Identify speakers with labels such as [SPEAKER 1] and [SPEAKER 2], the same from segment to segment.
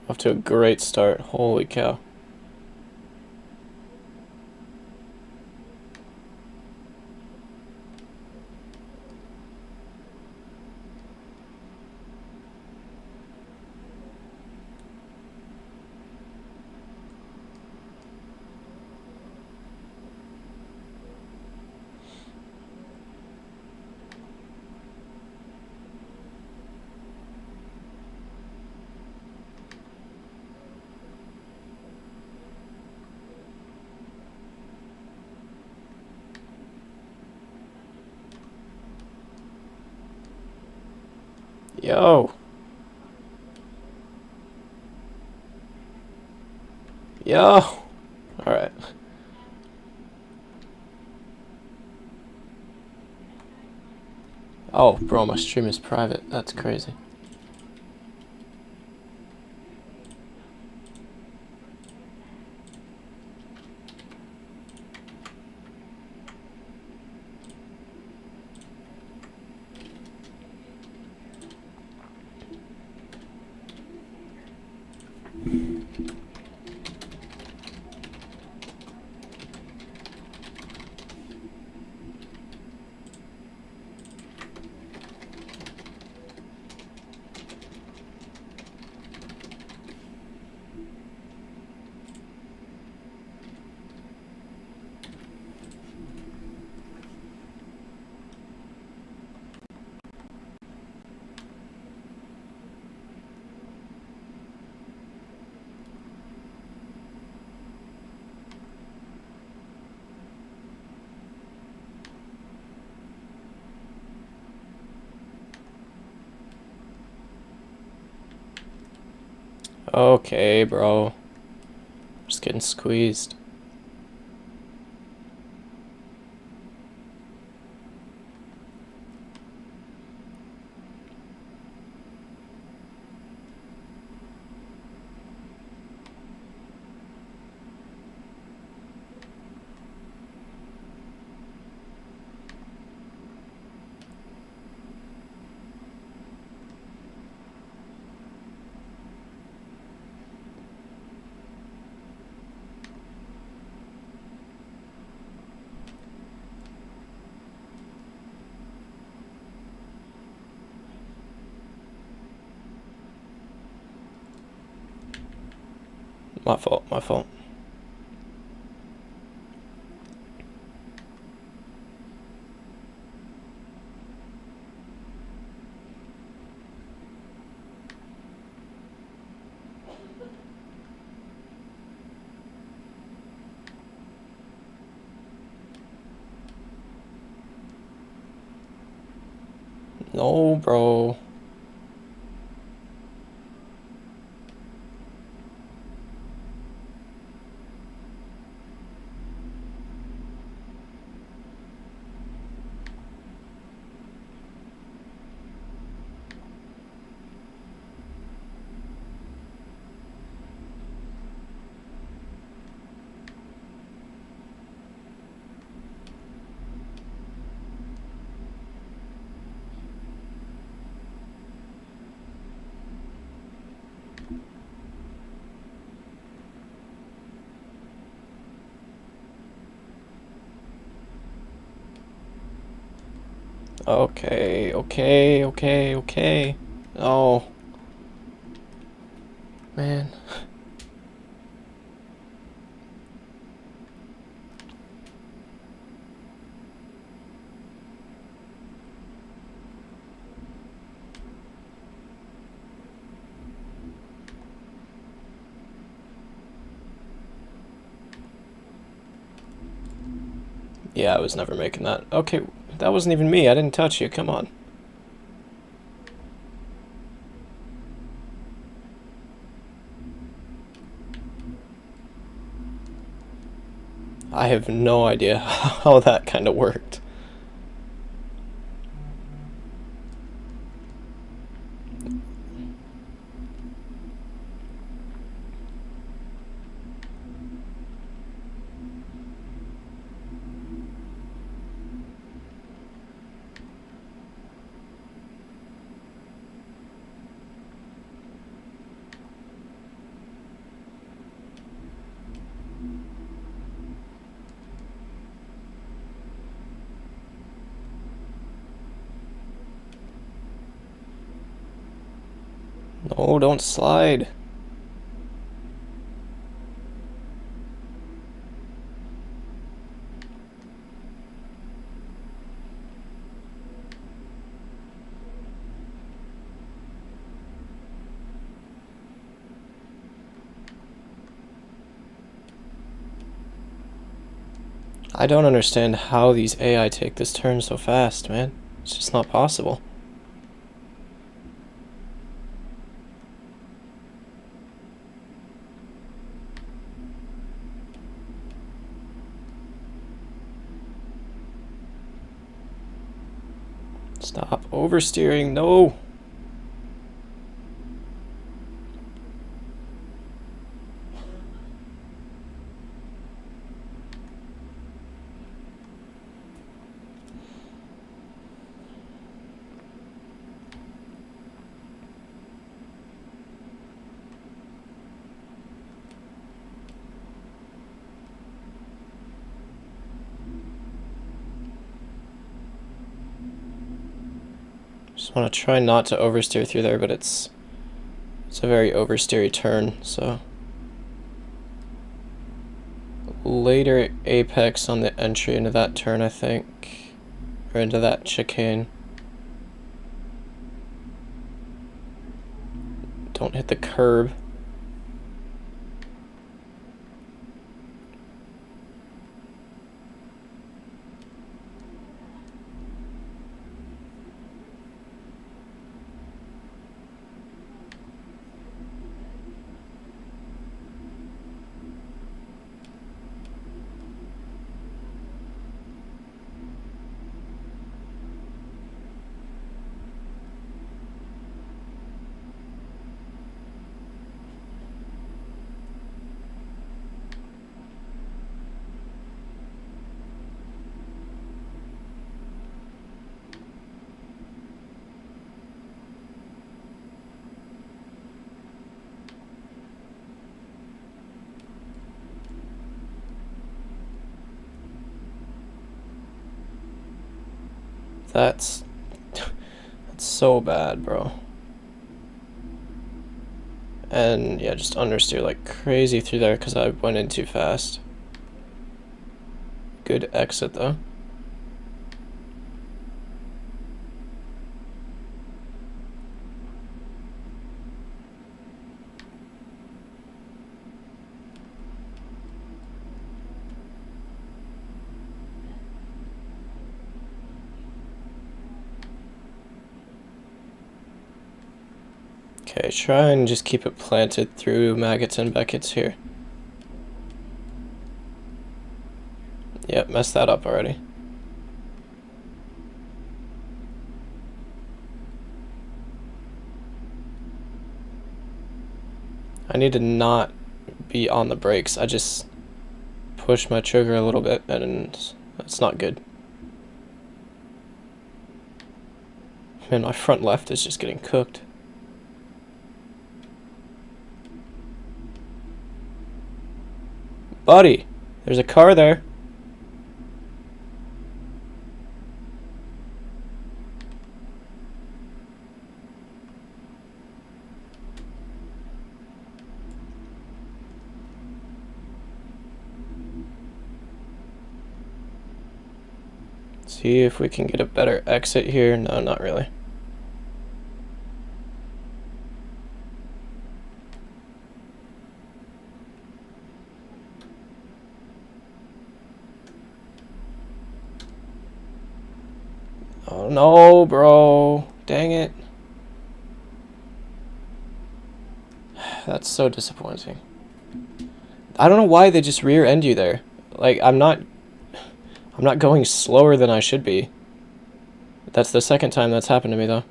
[SPEAKER 1] Off to a great start. Holy cow. Yo. Yo. Alright. Oh, bro, my stream is private. That's crazy. Okay, bro. Just getting squeezed. My fault, my fault. No, bro. Okay, okay, okay, okay. Oh. Man. Yeah, I was never making that. Okay, that wasn't even me. I didn't touch you. Come on. I have no idea how that kind of worked. No, don't slide. I don't understand how these AI take this turn so fast, man. It's just not possible. Stop oversteering, no! Just want to try not to oversteer through there, but it's a very oversteery turn, so later apex on the entry into that turn, I think, or into that chicane. Don't hit the curb. That's so bad, bro. And yeah, just understeer like crazy through there because I went in too fast. Good exit though. Okay, try and just keep it planted through maggots and Beckett's here. Yep, messed that up already. I need to not be on the brakes. I just push my trigger a little bit and that's not good. Man, my front left is just getting cooked. Buddy, there's a car there. See if we can get a better exit here. No, not really. Oh no, bro. Dang it. That's so disappointing. I don't know why they just rear end you there. Like, I'm not going slower than I should be. That's the second time that's happened to me, though.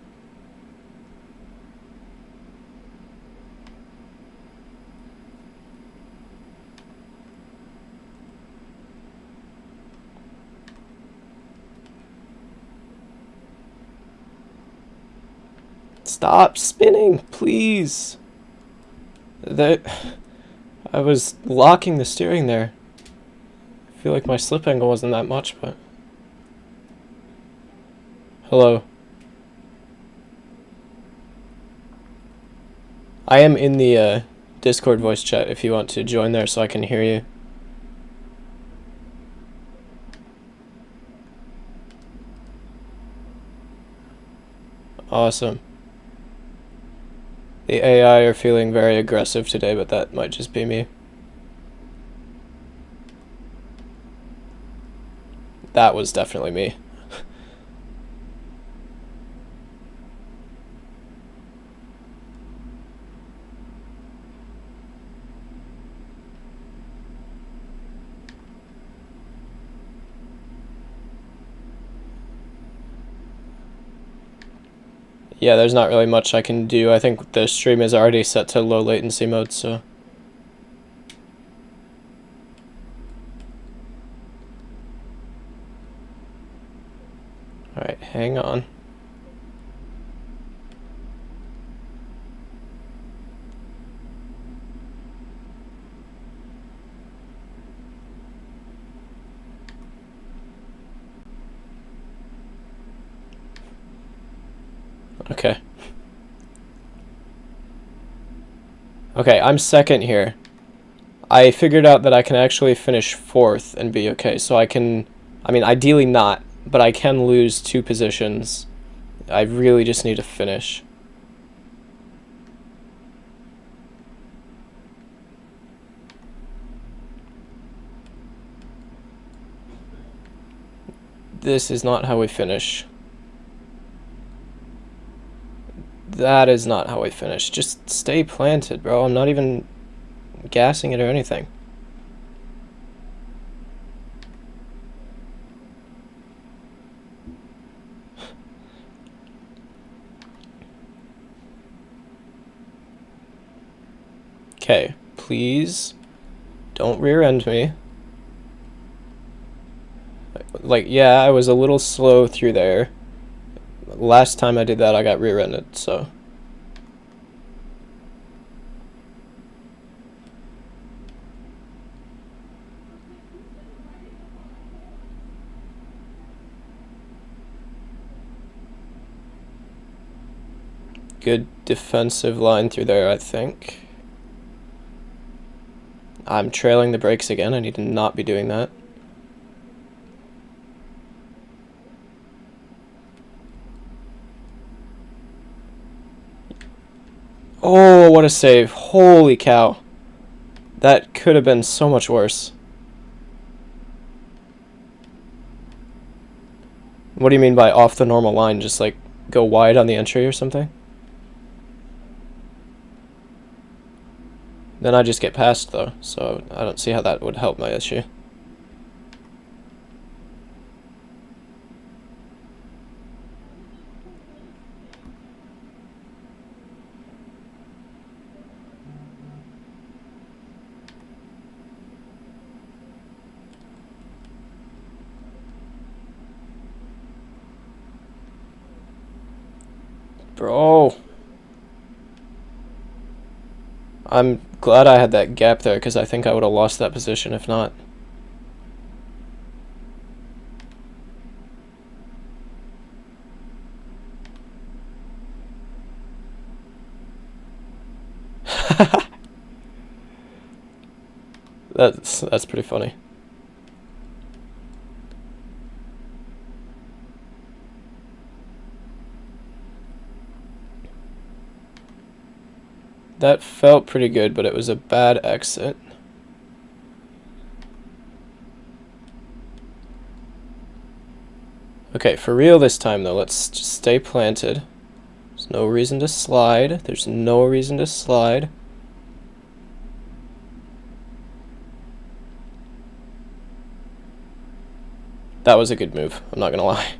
[SPEAKER 1] Stop spinning, please. I was locking the steering there. I feel like my slip angle wasn't that much, but... Hello. I am in the Discord voice chat if you want to join there so I can hear you. Awesome. The AI are feeling very aggressive today, but that might just be me. That was definitely me. Yeah, there's not really much I can do. I think the stream is already set to low latency mode, so... Alright, hang on. Okay. Okay, I'm second here. I figured out that I can actually finish fourth and be okay, so I can... I mean, ideally not, but I can lose 2 positions. I really just need to finish. This is not how we finish. That is not how we finish. Just stay planted, bro. I'm not even gassing it or anything. Okay, please don't rear end me. Like, yeah, I was a little slow through there. Last time I did that, I got rear-ended, so... Good defensive line through there, I think. I'm trailing the brakes again. I need to not be doing that. Oh, what a save. Holy cow. That could have been so much worse. What do you mean by off the normal line? Just like go wide on the entry or something? Then I just get past though, so I don't see how that would help my issue. Bro. I'm glad I had that gap there, because I think I would have lost that position if not. That's pretty funny. That felt pretty good, but it was a bad exit. Okay, for real this time though, let's just stay planted. There's no reason to slide. There's no reason to slide. That was a good move, I'm not gonna lie.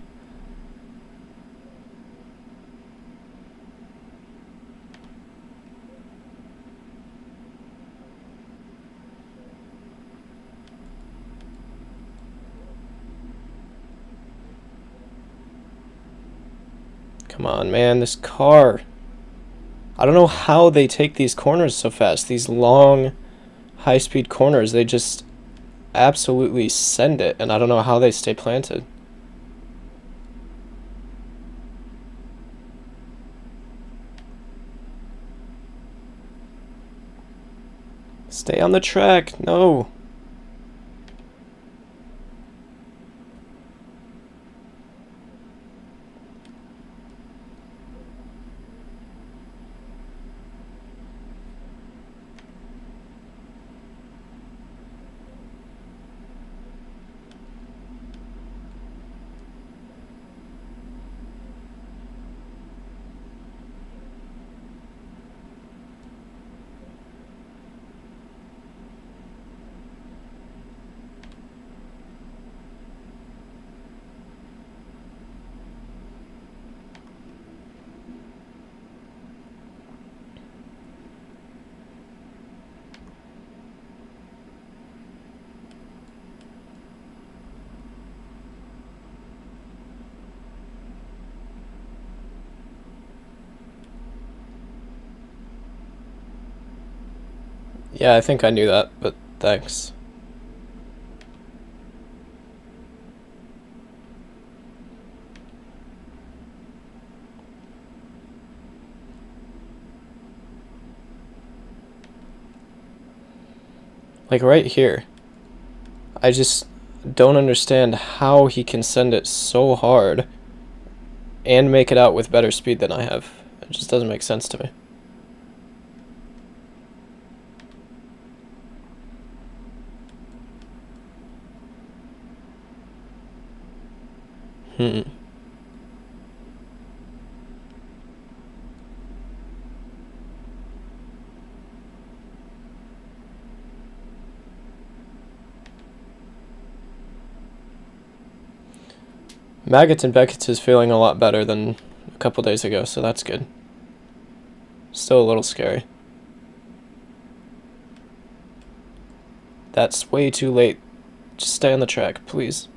[SPEAKER 1] Come on, man, this car. I don't know how they take these corners so fast. These long, high-speed corners, they just absolutely send it, and I don't know how they stay planted. Stay on the track. No. Yeah, I think I knew that, but thanks. Like right here. I just don't understand how he can send it so hard and make it out with better speed than I have. It just doesn't make sense to me. Maggots and Beckett's is feeling a lot better than a couple days ago, so that's good. Still a little scary. That's way too late. Just stay on the track, please.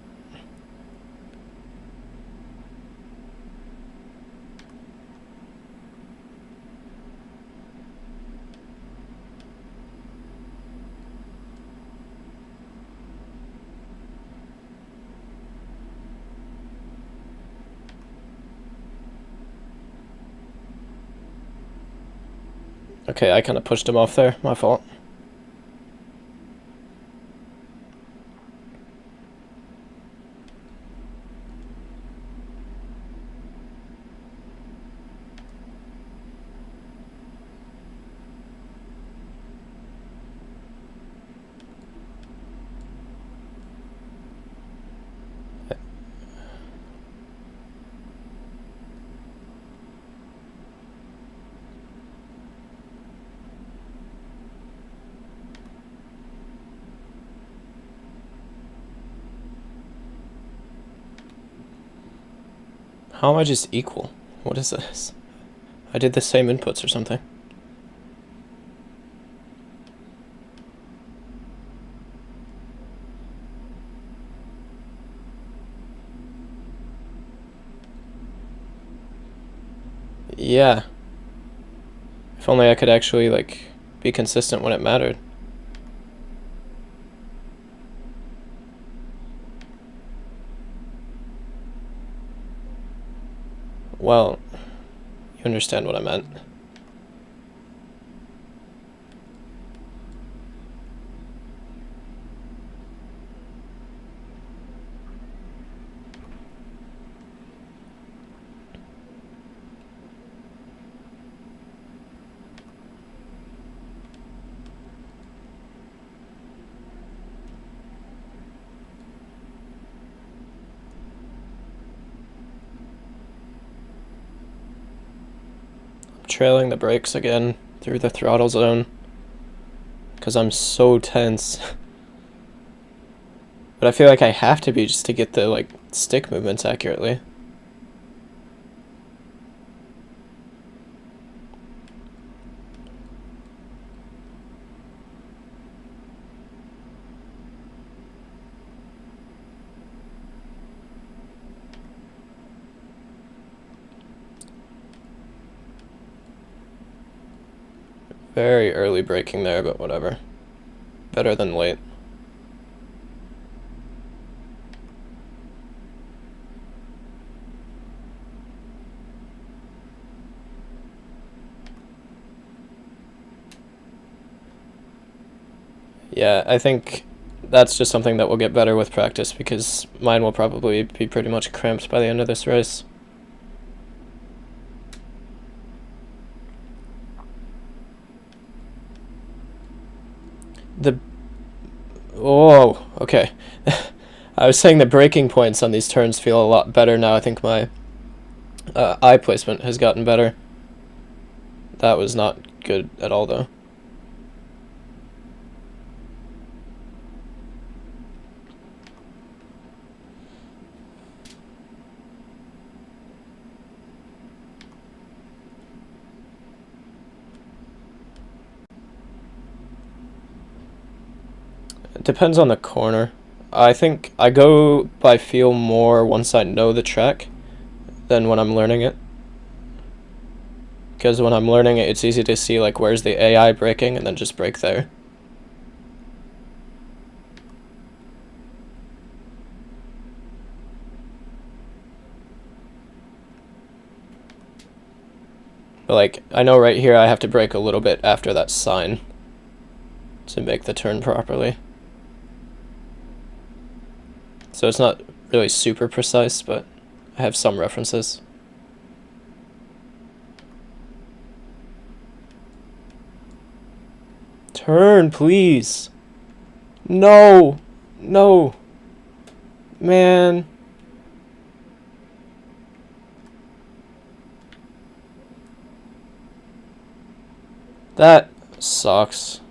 [SPEAKER 1] Okay, I kind of pushed him off there. My fault. How am I just equal? What is this? I did the same inputs or something. Yeah. If only I could actually, like, be consistent when it mattered. Well, you understand what I meant. Trailing the brakes again through the throttle zone because I'm so tense. But I feel like I have to be just to get the, like, stick movements accurately. Very early braking there, but whatever. Better than late. Yeah, I think that's just something that will get better with practice, because mine will probably be pretty much cramped by the end of this race. Oh, okay. I was saying the braking points on these turns feel a lot better now. I think my eye placement has gotten better. That was not good at all, though. It depends on the corner. I think I go by feel more once I know the track than when I'm learning it. Because when I'm learning it, it's easy to see, like, where's the AI braking and then just brake there. But, like, I know right here I have to brake a little bit after that sign to make the turn properly. So it's not really super precise, but I have some references. Turn, please. No. No. Man. That sucks.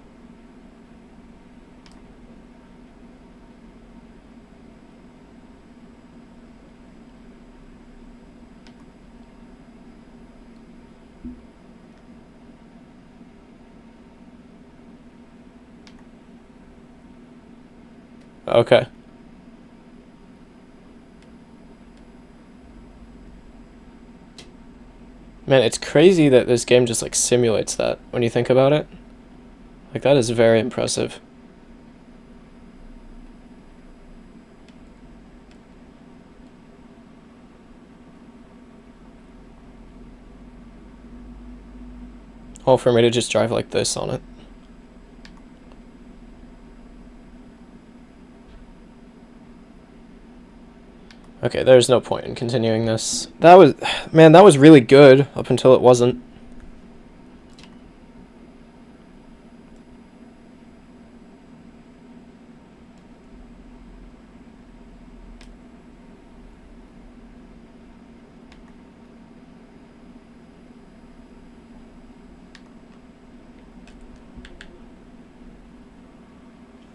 [SPEAKER 1] Okay. Man, it's crazy that this game just, like, simulates that when you think about it. Like, that is very impressive. Oh, for me to just drive like this on it. Okay, there's no point in continuing this. That was, man, that was really good up until it wasn't.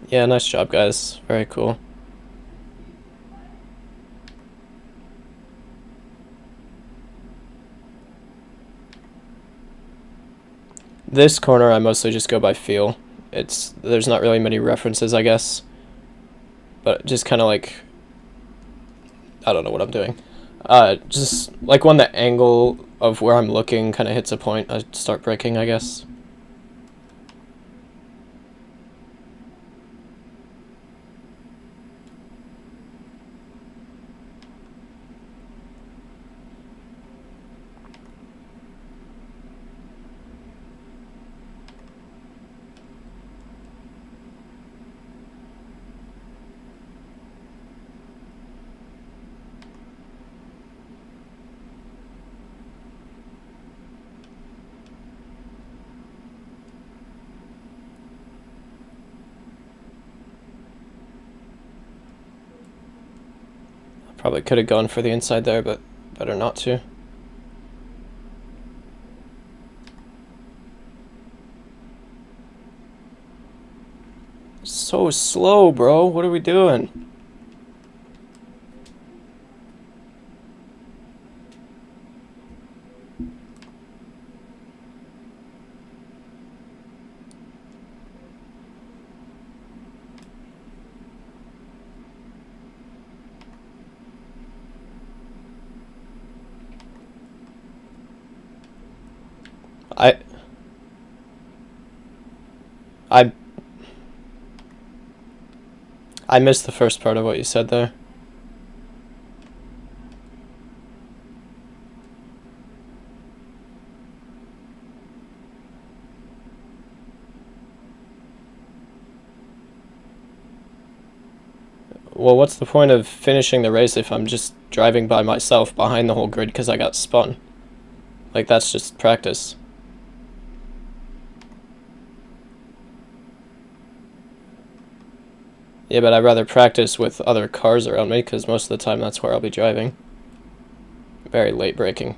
[SPEAKER 1] Yeah, nice job, guys. Very cool. This corner I mostly just go by feel. There's not really many references, I guess. But just kind of like, I don't know what I'm doing. Just like when the angle of where I'm looking kind of hits a point, I start braking, I guess. Probably could have gone for the inside there, but better not to. So slow, bro. What are we doing? I missed the first part of what you said there. Well, what's the point of finishing the race if I'm just driving by myself behind the whole grid because I got spun? Like, that's just practice. Yeah, but I'd rather practice with other cars around me because most of the time that's where I'll be driving. Very late braking.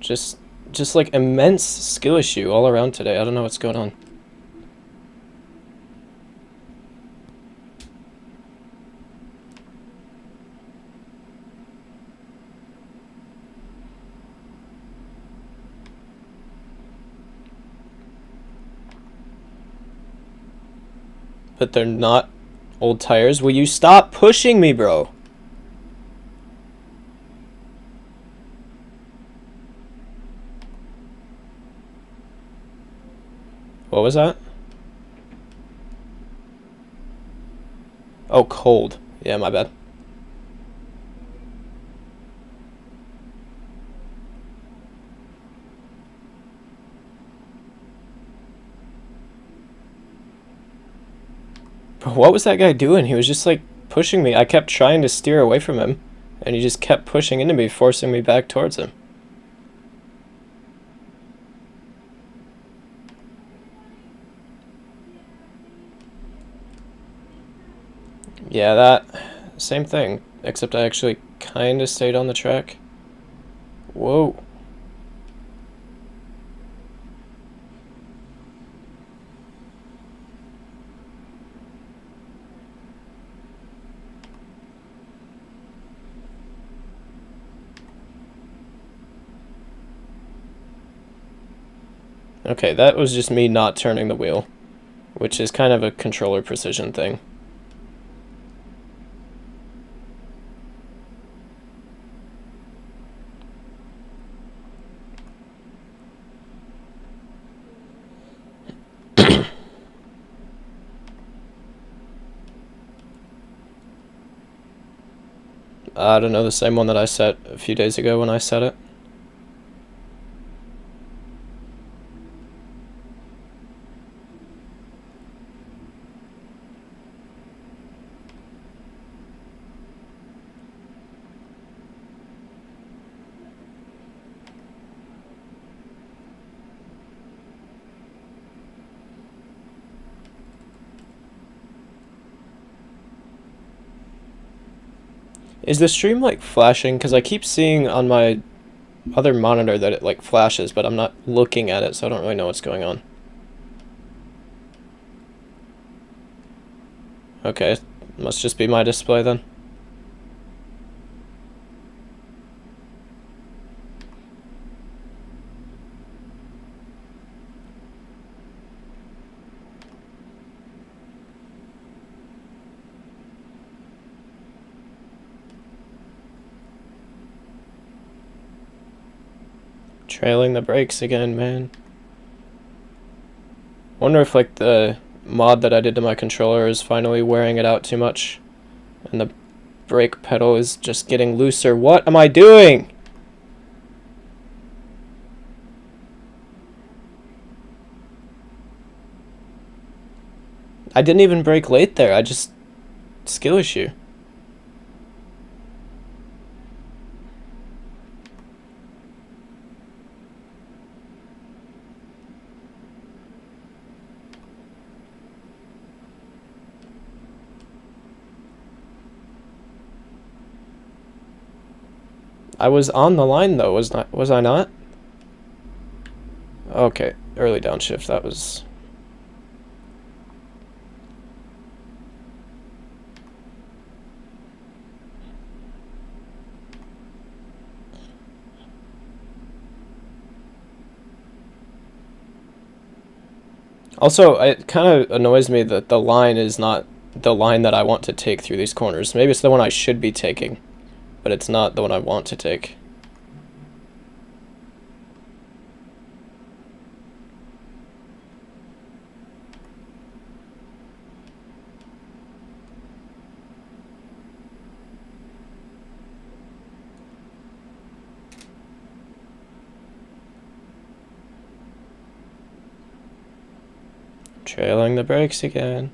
[SPEAKER 1] Just like immense skill issue all around today. I don't know what's going on. But they're not old tires. Will you stop pushing me, bro? What was that? Oh, cold. Yeah, my bad. Bro, what was that guy doing? He was just like pushing me. I kept trying to steer away from him, and he just kept pushing into me, forcing me back towards him. Yeah, that same thing, except I actually kind of stayed on the track. Whoa. Okay, that was just me not turning the wheel, which is kind of a controller precision thing. I don't know, the same one that I set a few days ago when I set it. Is the stream like flashing? Because I keep seeing on my other monitor that it like flashes, but I'm not looking at it, so I don't really know what's going on. Okay, must just be my display then. Trailing the brakes again, man. Wonder if like the mod that I did to my controller is finally wearing it out too much and the brake pedal is just getting looser. What am I doing? I didn't even brake late there. I just... skill issue. I was on the line though, was I not? Okay, early downshift, that was... Also, it kind of annoys me that the line is not the line that I want to take through these corners. Maybe it's the one I should be taking, but it's not the one I want to take. Trailing the brakes again.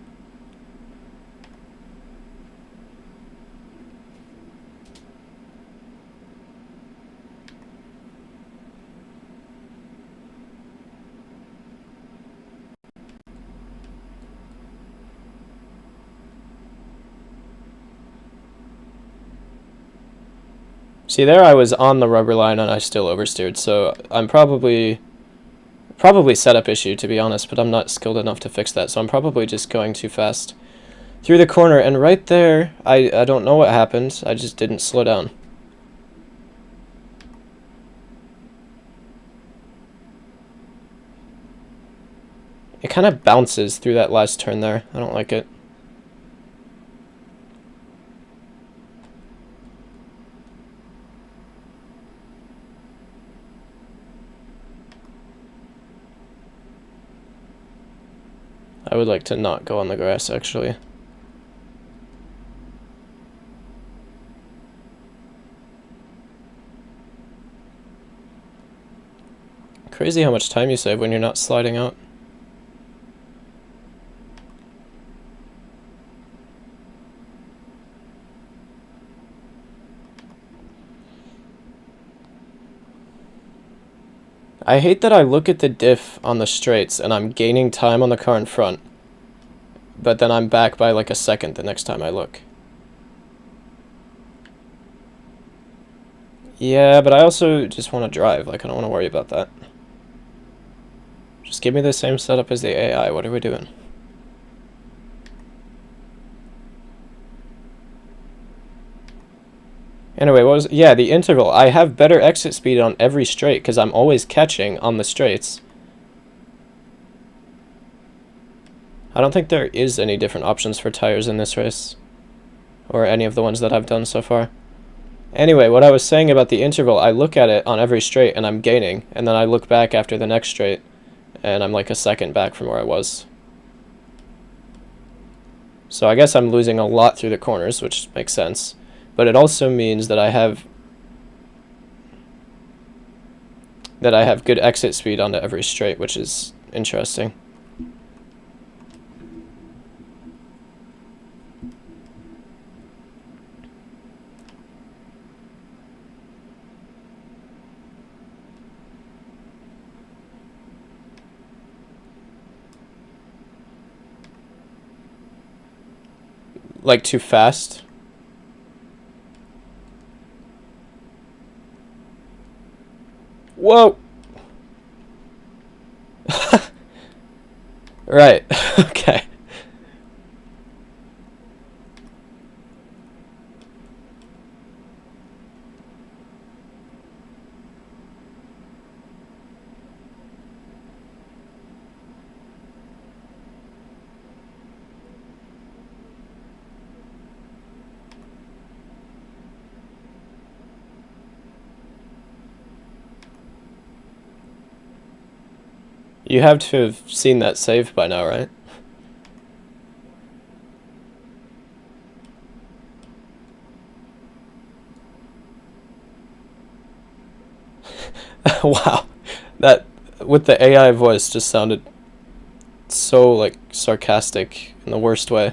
[SPEAKER 1] See, there I was on the rubber line and I still oversteered, so I'm probably setup issue, to be honest, but I'm not skilled enough to fix that, so I'm probably just going too fast through the corner, and right there, I don't know what happened, I just didn't slow down. It kind of bounces through that last turn there. I don't like it. I would like to not go on the grass, actually. Crazy how much time you save when you're not sliding out. I hate that I look at the diff on the straights and I'm gaining time on the car in front, but then I'm back by like a second the next time I look. Yeah, but I also just want to drive, like I don't want to worry about that. Just give me the same setup as the AI, what are we doing? Anyway, what was... Yeah, the interval. I have better exit speed on every straight because I'm always catching on the straights. I don't think there is any different options for tires in this race. Or any of the ones that I've done so far. Anyway, what I was saying about the interval, I look at it on every straight and I'm gaining. And then I look back after the next straight and I'm like a second back from where I was. So I guess I'm losing a lot through the corners, which makes sense. But it also means that I have good exit speed onto every straight, which is interesting. Like too fast? Whoa! Right, okay. You have to have seen that save by now, right? Wow. That, with the AI voice, just sounded so, like, sarcastic in the worst way.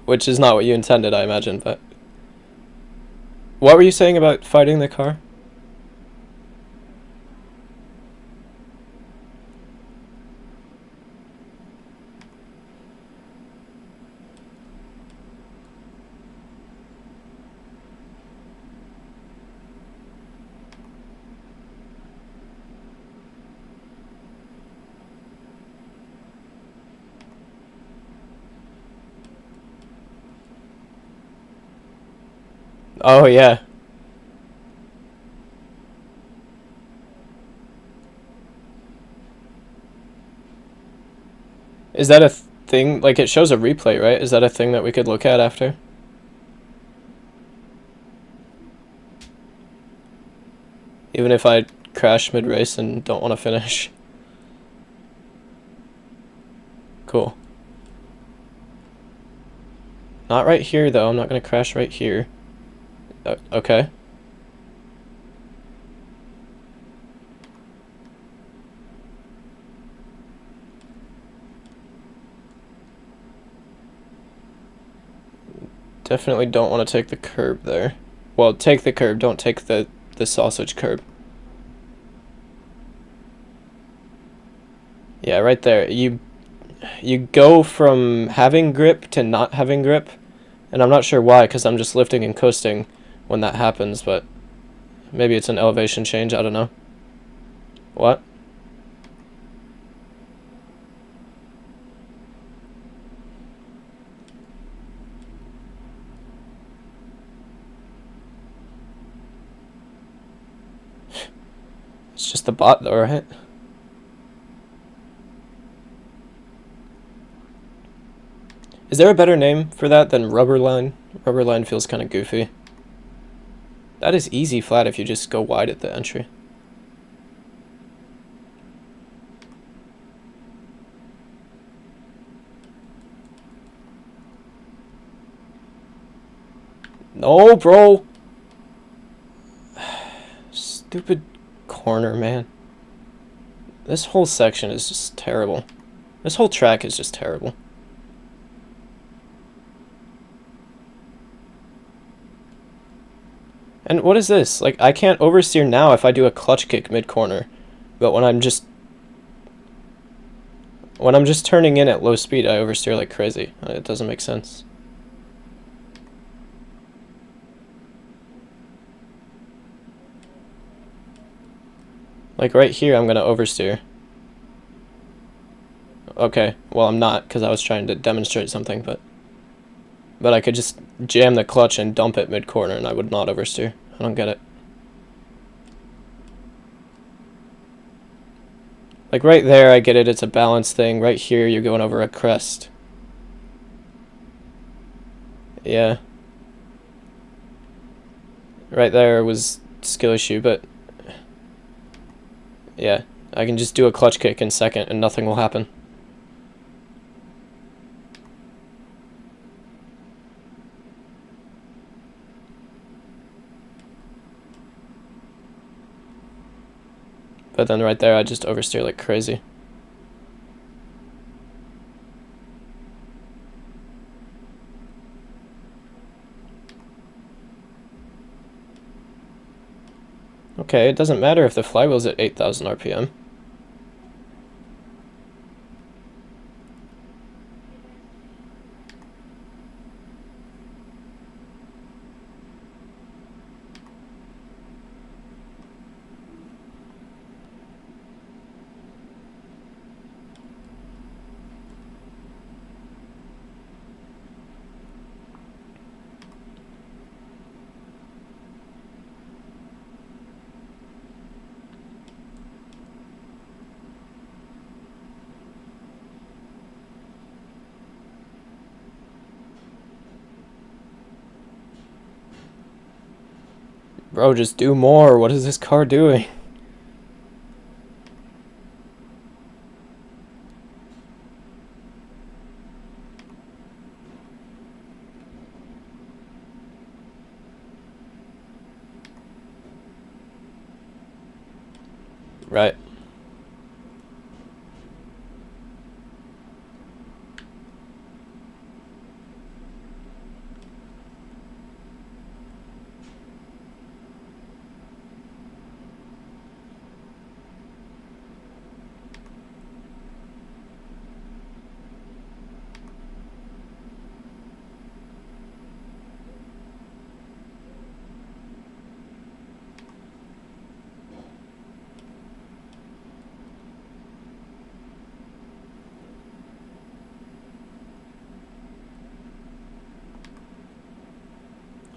[SPEAKER 1] Which is not what you intended, I imagine, but... What were you saying about fighting the car? Oh, yeah. Is that a thing? Like, it shows a replay, right? Is that a thing that we could look at after? Even if I crash mid-race and don't want to finish. Cool. Not right here, though. I'm not going to crash right here. Okay. Definitely don't want to take the curb there. Well, take the curb, don't take the sausage curb. Yeah, right there. You go from having grip to not having grip, and I'm not sure why, because I'm just lifting and coasting when that happens, but maybe it's an elevation change, I don't know. What? It's just the bot though, right? Is there a better name for that than rubber line? Rubber line feels kind of goofy. That is easy flat if you just go wide at the entry. No, bro! Stupid corner, man. This whole section is just terrible. This whole track is just terrible. And what is this? Like, I can't oversteer now if I do a clutch kick mid-corner. But when I'm just turning in at low speed, I oversteer like crazy. It doesn't make sense. Like right here, I'm going to oversteer. Okay, well I'm not, because I was trying to demonstrate something, but I could just jam the clutch and dump it mid-corner and I would not oversteer. I don't get it. Like right there, I get it, it's a balance thing. Right here, you're going over a crest. Yeah. Right there was skill issue, but yeah, I can just do a clutch kick in second and nothing will happen. But then right there, I just oversteer like crazy. Okay, it doesn't matter if the flywheel's at 8,000 RPM. Bro, just do more. What is this car doing? Right.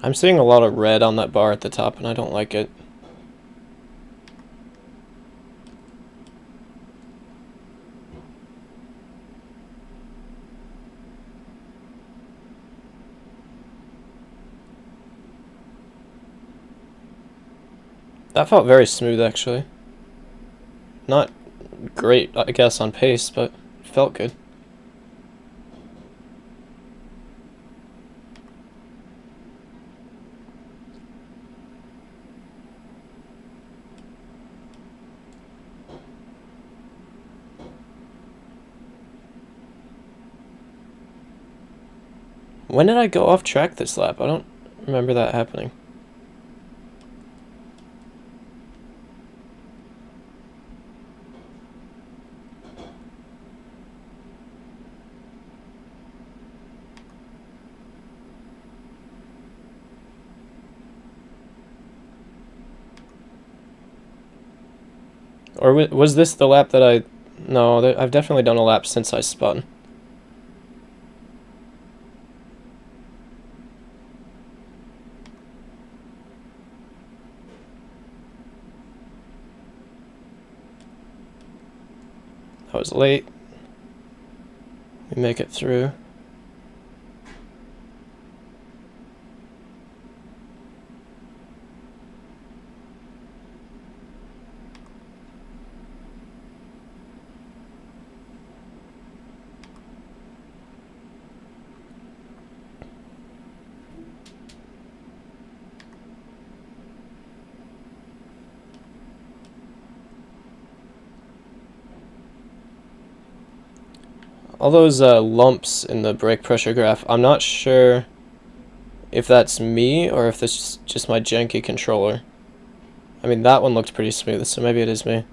[SPEAKER 1] I'm seeing a lot of red on that bar at the top, and I don't like it. That felt very smooth, actually. Not great, I guess, on pace, but it felt good. When did I go off track this lap? I don't remember that happening. Or was this the lap that I... No, I've definitely done a lap since I spun. I was late. We make it through. All those lumps in the brake pressure graph, I'm not sure if that's me or if this is just my janky controller. I mean, that one looked pretty smooth, so maybe it is me.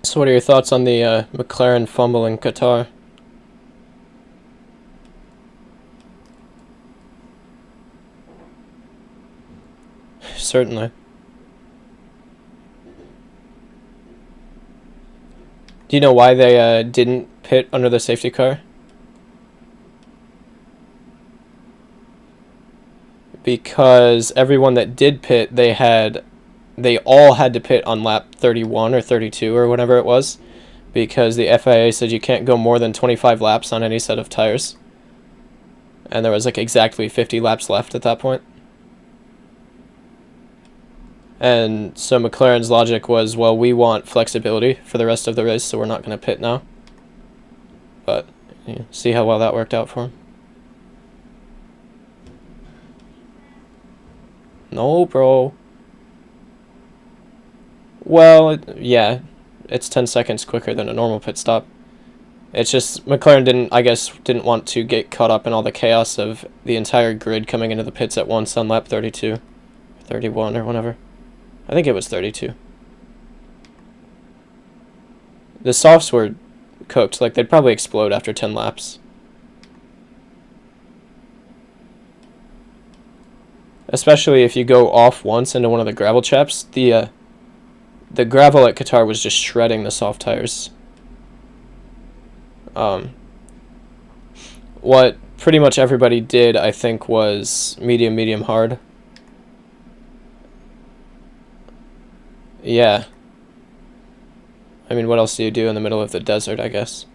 [SPEAKER 1] So what are your thoughts on the McLaren fumble in Qatar? Certainly. Do you know why they didn't pit under the safety car? Because everyone that did pit, they all had to pit on lap 31 or 32 or whatever it was, because the FIA said you can't go more than 25 laps on any set of tires. And there was like exactly 50 laps left at that point. And so McLaren's logic was, well, we want flexibility for the rest of the race, so we're not going to pit now. But see how well that worked out for him. No, bro. Well, yeah, it's 10 seconds quicker than a normal pit stop. It's just McLaren didn't want to get caught up in all the chaos of the entire grid coming into the pits at once on lap 32, 31 or whatever. I think it was 32. The softs were cooked, like they'd probably explode after 10 laps. Especially if you go off once into one of the gravel chaps, the gravel at Qatar was just shredding the soft tires. What pretty much everybody did, I think, was medium, medium, hard. Yeah. I mean, what else do you do in the middle of the desert, I guess?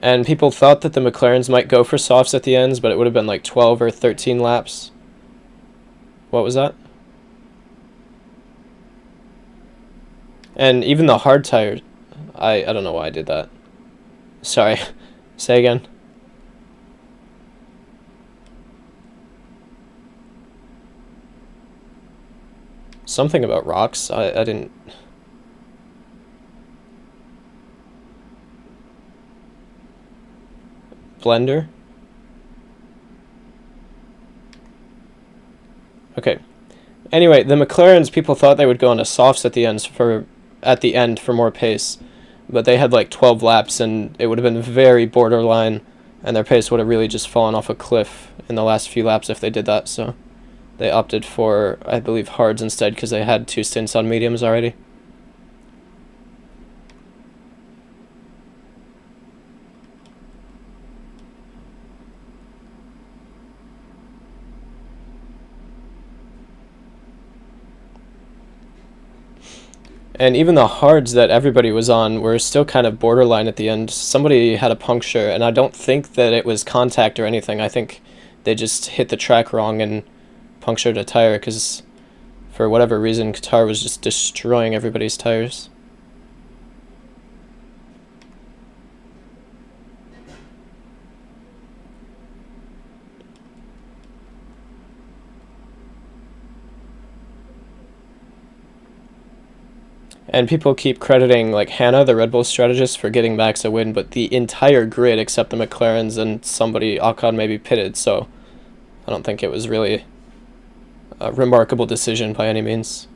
[SPEAKER 1] And people thought that the McLarens might go for softs at the ends, but it would have been like 12 or 13 laps. What was that? And even the hard tires, I don't know why I did that. Sorry. Say again. Something about rocks. I didn't... Blender? Okay. Anyway, the McLarens, people thought they would go into softs at the end for more pace, but they had like 12 laps and it would have been very borderline, and their pace would have really just fallen off a cliff in the last few laps if they did that, so they opted for, I believe, hards instead because they had 2 stints on mediums already. And even the hards that everybody was on were still kind of borderline at the end. Somebody had a puncture, and I don't think that it was contact or anything. I think they just hit the track wrong and punctured a tire, because for whatever reason, Qatar was just destroying everybody's tires. And people keep crediting like Hannah, the Red Bull strategist, for getting Max a win, but the entire grid except the McLarens and somebody, Ocon, maybe pitted, so I don't think it was really a remarkable decision by any means.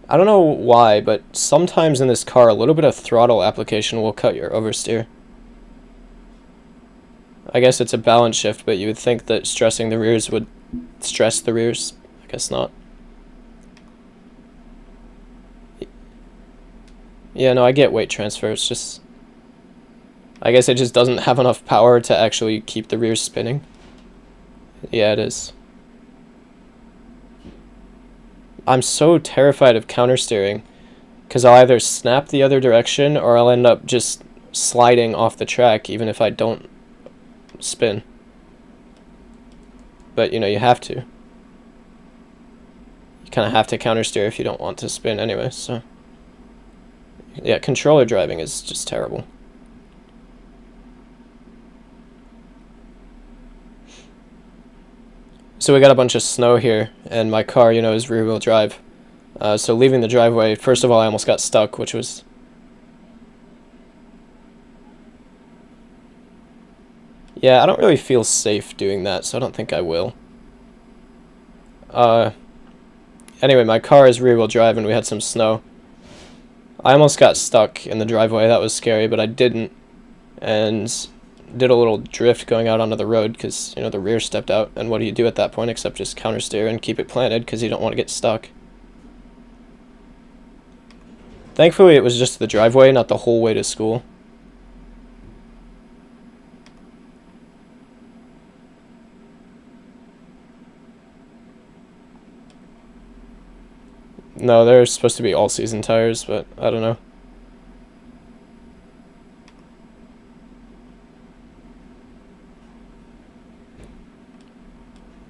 [SPEAKER 1] I don't know why, but sometimes in this car, a little bit of throttle application will cut your oversteer. I guess it's a balance shift, but you would think that stressing the rears would stress the rears. I guess not. Yeah, no, I get weight transfer. It's just, I guess it just doesn't have enough power to actually keep the rears spinning. Yeah, it is. I'm so terrified of countersteering, because I'll either snap the other direction or I'll end up just sliding off the track even if I don't spin. But, you know, you have to. You kind of have to countersteer if you don't want to spin anyway, so. Yeah, controller driving is just terrible. So we got a bunch of snow here, and my car, you know, is rear-wheel drive. So leaving the driveway, first of all, I almost got stuck, which was... Yeah, I don't really feel safe doing that, so I don't think I will. Anyway, my car is rear-wheel drive, and we had some snow. I almost got stuck in the driveway. That was scary, but I didn't. And did a little drift going out onto the road because, you know, the rear stepped out. And what do you do at that point except just countersteer and keep it planted because you don't want to get stuck. Thankfully, it was just the driveway, not the whole way to school. No, they're supposed to be all-season tires, but I don't know.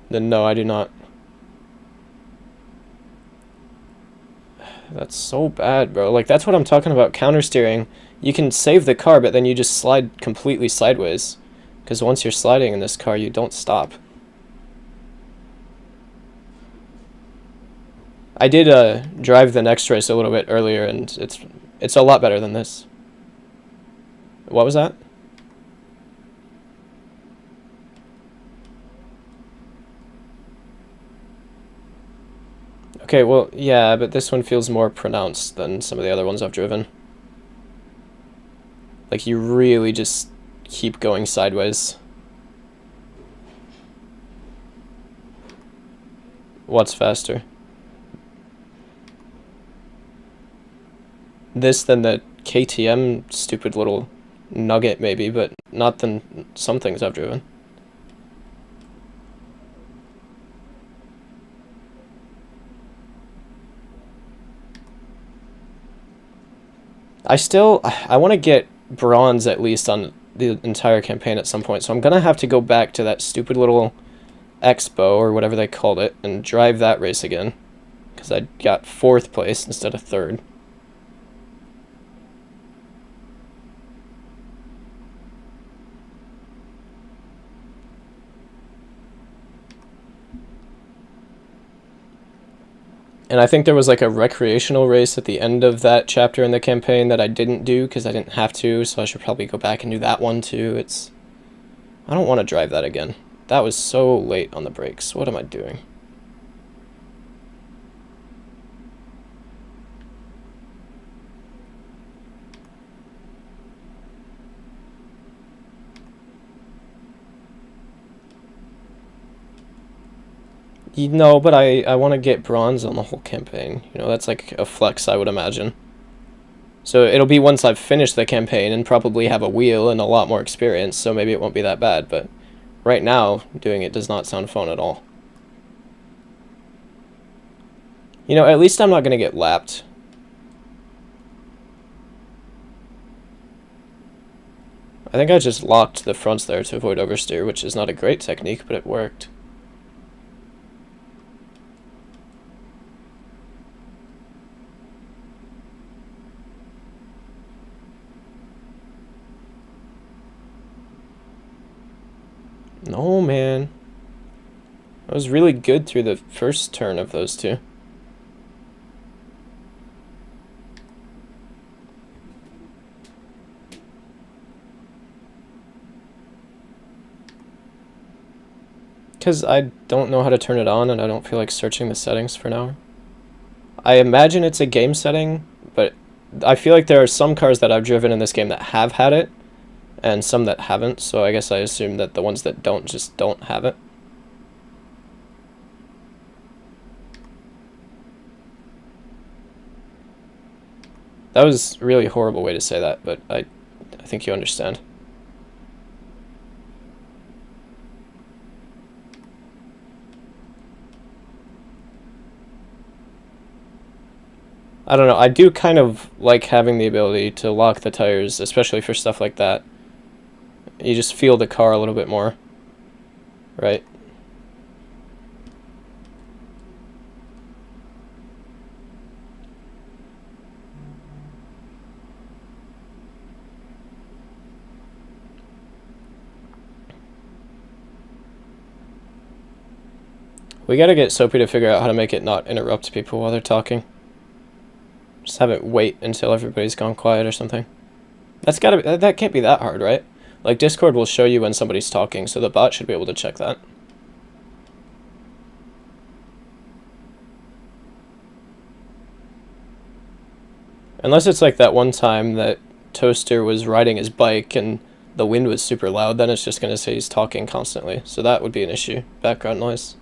[SPEAKER 1] Then no, I do not. That's so bad, bro. Like, that's what I'm talking about, countersteering. You can save the car, but then you just slide completely sideways. Because once you're sliding in this car, you don't stop. I did drive the next race a little bit earlier, and it's a lot better than this. What was that? Okay, well, yeah, but this one feels more pronounced than some of the other ones I've driven. Like, you really just keep going sideways. What's faster? This than the KTM stupid little nugget, maybe, but not than some things I've driven. I want to get bronze at least on the entire campaign at some point, so I'm gonna have to go back to that stupid little expo or whatever they called it and drive that race again, because I got 4th place instead of 3rd. And I think there was like a recreational race at the end of that chapter in the campaign that I didn't do because I didn't have to, so I should probably go back and do that one too. I don't want to drive that again. That was so late on the brakes. What am I doing? No, but I want to get bronze on the whole campaign. You know, that's like a flex, I would imagine. So it'll be once I've finished the campaign and probably have a wheel and a lot more experience, so maybe it won't be that bad, but right now, doing it does not sound fun at all. You know, at least I'm not going to get lapped. I think I just locked the fronts there to avoid oversteer, which is not a great technique, but it worked. No, man. I was really good through the first turn of those two. Because I don't know how to turn it on and I don't feel like searching the settings for now. I imagine it's a game setting, but I feel like there are some cars that I've driven in this game that have had it, and some that haven't, so I guess I assume that the ones that don't just don't have it. That was a really horrible way to say that, but I think you understand. I don't know, I do kind of like having the ability to lock the tires, especially for stuff like that. You just feel the car a little bit more, right? We gotta get Soapy to figure out how to make it not interrupt people while they're talking. Just have it wait until everybody's gone quiet or something. That can't be that hard, right? Like, Discord will show you when somebody's talking, so the bot should be able to check that. Unless it's like that one time that Toaster was riding his bike and the wind was super loud, then it's just going to say he's talking constantly. So that would be an issue. Background noise.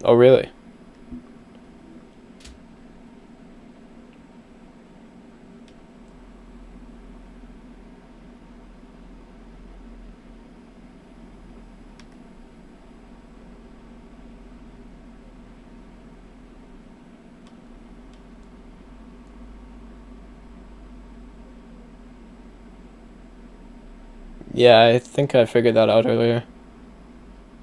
[SPEAKER 1] Oh, really? Yeah, I think I figured that out earlier.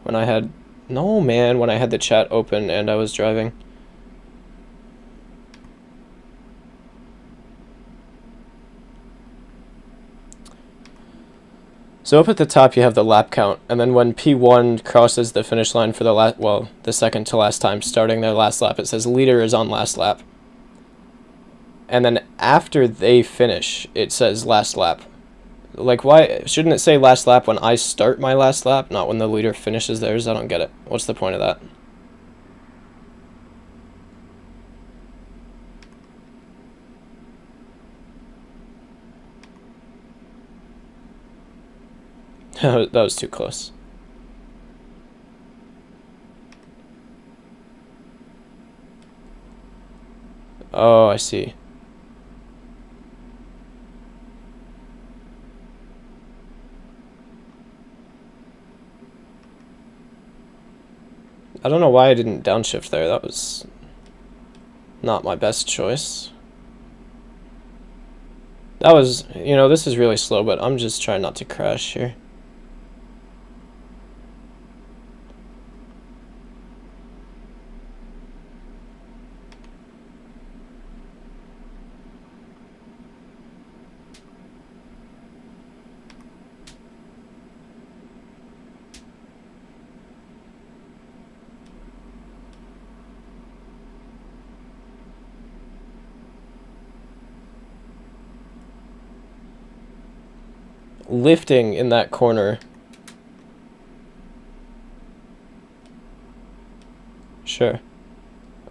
[SPEAKER 1] When I had... No, man, when I had the chat open and I was driving. So up at the top you have the lap count, and then when P1 crosses the finish line for the second to last time, starting their last lap, it says leader is on last lap. And then after they finish, it says last lap. Like, why shouldn't it say last lap when I start my last lap, not when the leader finishes theirs? I don't get it. What's the point of that? That was too close. Oh, I see. I don't know why I didn't downshift there. That was not my best choice. That was, you know, this is really slow, but I'm just trying not to crash here. Lifting in that corner. Sure.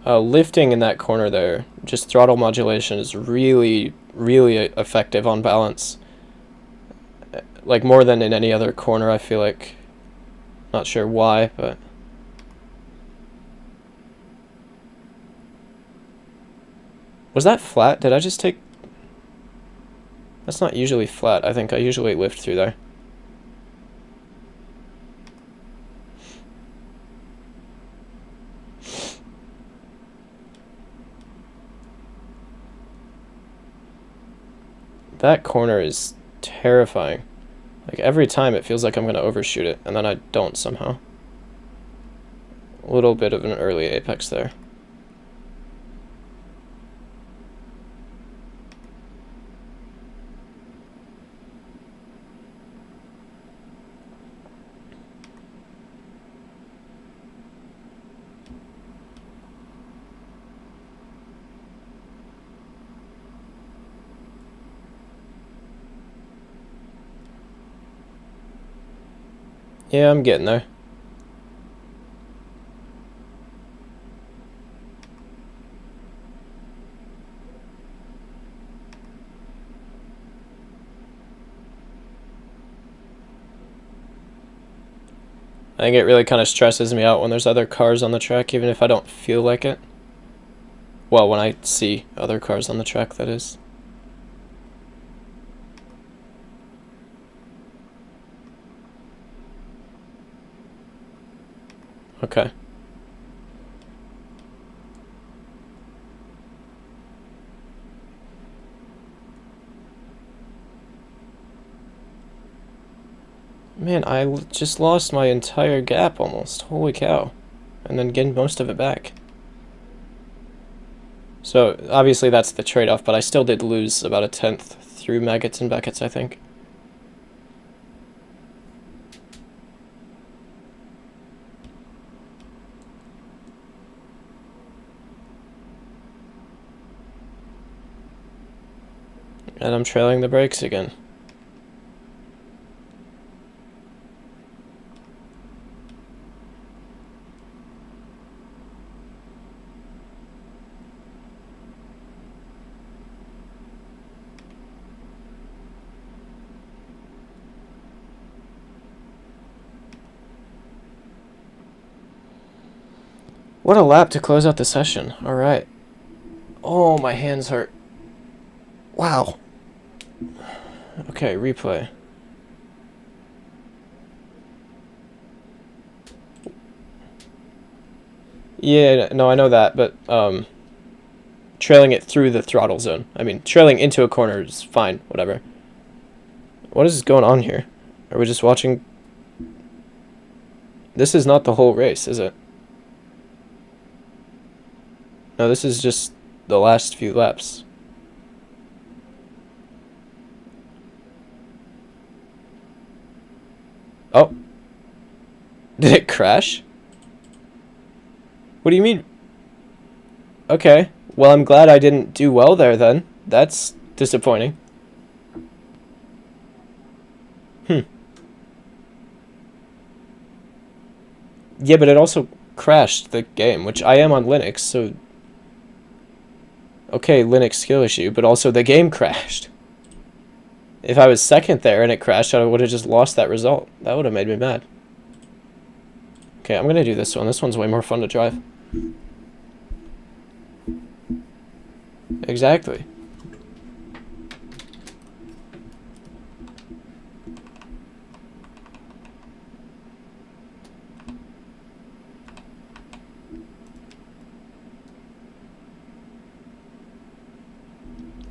[SPEAKER 1] Lifting in that corner there, just throttle modulation is really, really effective on balance. Like, more than in any other corner, I feel like. Not sure why, but... Was that flat? Did I just take... That's not usually flat. I think I usually lift through there. That corner is terrifying. Like, every time it feels like I'm going to overshoot it, and then I don't somehow. A little bit of an early apex there. Yeah, I'm getting there. I think it really kind of stresses me out when there's other cars on the track, even if I don't feel like it. Well, when I see other cars on the track, that is. Okay. Man, I just lost my entire gap almost. Holy cow. And then gained most of it back. So, obviously that's the trade-off, but I still did lose about a tenth through Maggots and Beckett's, I think. And I'm trailing the brakes again. What a lap to close out the session. Alright. Oh, my hands hurt. Wow. Okay, replay. Yeah, no, I know that, but, trailing it through the throttle zone. I mean, trailing into a corner is fine, whatever. What is going on here? Are we just watching? This is not the whole race, is it? No, this is just the last few laps. Oh. Did it crash? What do you mean? Okay. Well, I'm glad I didn't do well there then. That's disappointing. Yeah, but it also crashed the game, which I am on Linux, so... Okay, Linux skill issue, but also the game crashed. If I was second there and it crashed, I would have just lost that result. That would have made me mad. Okay, I'm going to do this one. This one's way more fun to drive. Exactly.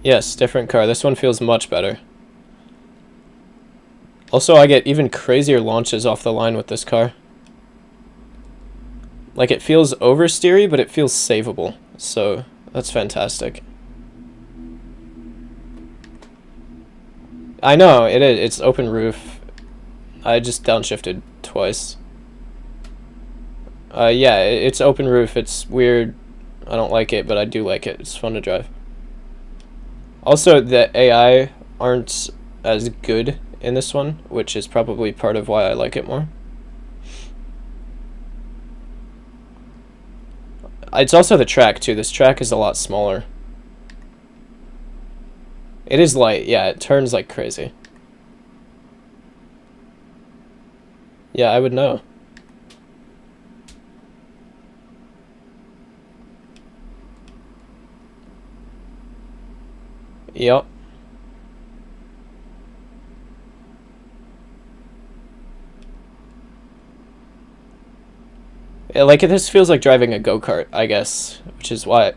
[SPEAKER 1] Yes, different car. This one feels much better. Also, I get even crazier launches off the line with this car. Like, it feels oversteery, but it feels savable. So, that's fantastic. I know, it is. It's open roof. I just downshifted twice. Yeah, it's open roof. It's weird. I don't like it, but I do like it. It's fun to drive. Also, the AI aren't as good in this one, which is probably part of why I like it more. It's also the track, too. This track is a lot smaller. It is light, yeah, it turns like crazy. Yeah, I would know. Yep. Yeah, like, this feels like driving a go-kart, I guess, which is why...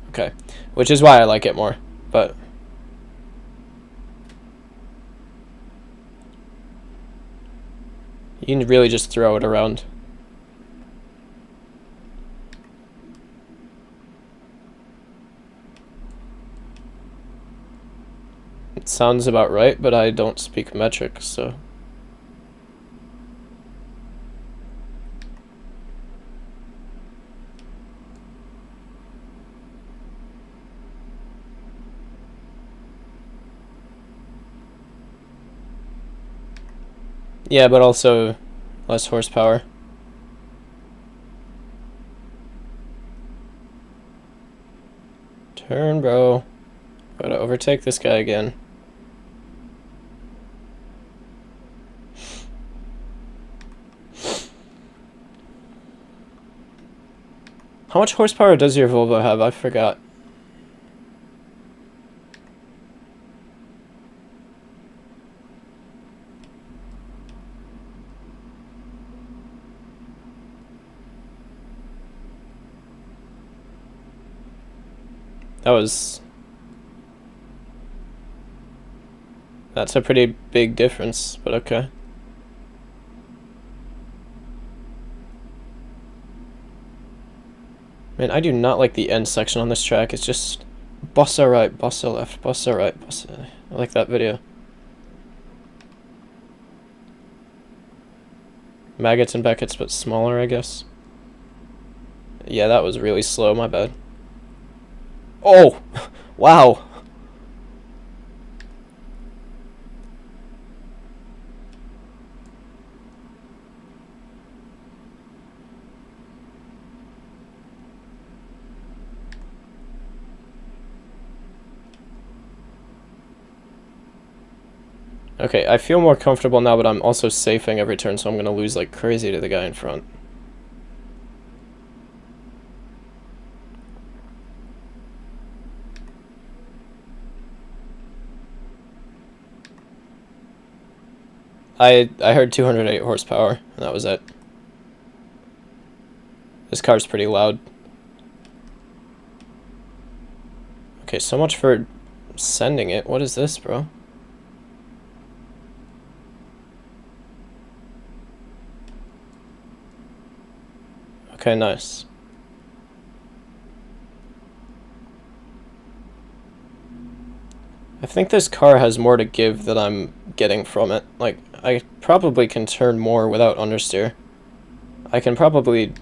[SPEAKER 1] Okay. Which is why I like it more, but... You can really just throw it around. It sounds about right, but I don't speak metric, so... Yeah, but also less horsepower. Turn, bro. Gotta overtake this guy again. How much horsepower does your Volvo have? I forgot. That's a pretty big difference, but okay. Man, I do not like the end section on this track. It's just bossa right, bossa left, bossa right, bossa... I like that video. Maggots and Beckett's, but smaller, I guess. Yeah, that was really slow, my bad. Oh! Wow! Okay, I feel more comfortable now, but I'm also safing every turn, so I'm gonna lose like crazy to the guy in front. I heard 208 horsepower, and that was it. This car's pretty loud. Okay, so much for sending it. What is this, bro? Okay, nice. I think this car has more to give than I'm getting from it. Like, I probably can turn more without understeer. I can probably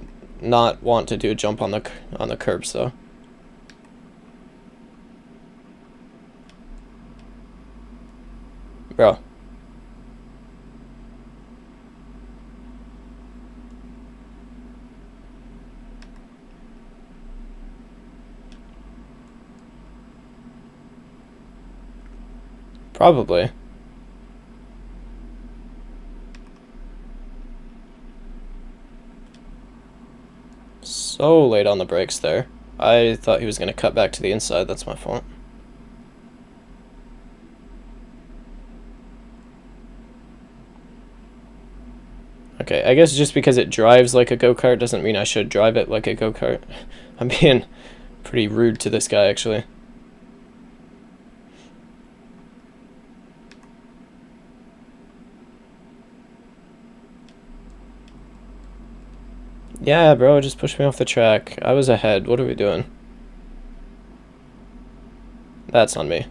[SPEAKER 1] not want to do a jump on the curbs, though. Bro. Probably. So late on the brakes there. I thought he was going to cut back to the inside. That's my fault. Okay, I guess just because it drives like a go-kart doesn't mean I should drive it like a go-kart. I'm being pretty rude to this guy, actually. Yeah, bro, just push me off the track. I was ahead. What are we doing? That's on me.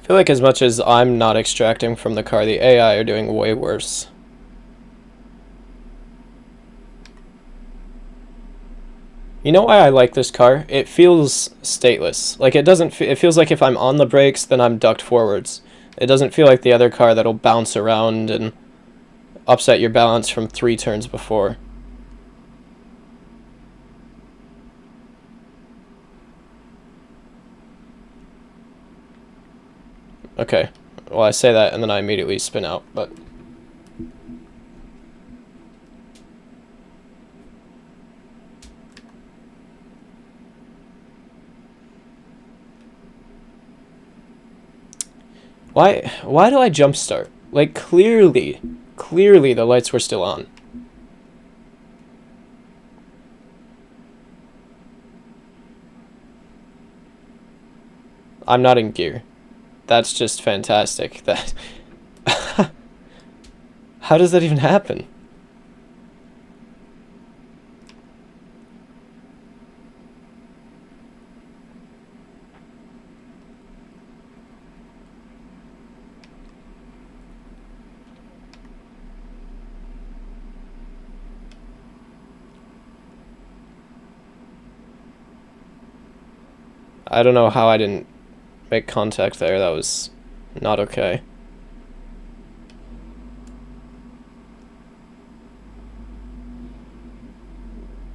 [SPEAKER 1] feel like as much as I'm not extracting from the car, the AI are doing way worse. You know why I like this car? It feels stateless. Like, it doesn't it feels like if I'm on the brakes, then I'm ducked forwards. It doesn't feel like the other car that'll bounce around and upset your balance from 3 turns before. Okay, well, I say that and then I immediately spin out, but... Why do I jump start? Like, clearly the lights were still on. I'm not in gear. That's just fantastic. That how does that even happen? I don't know how I didn't make contact there. That was not okay.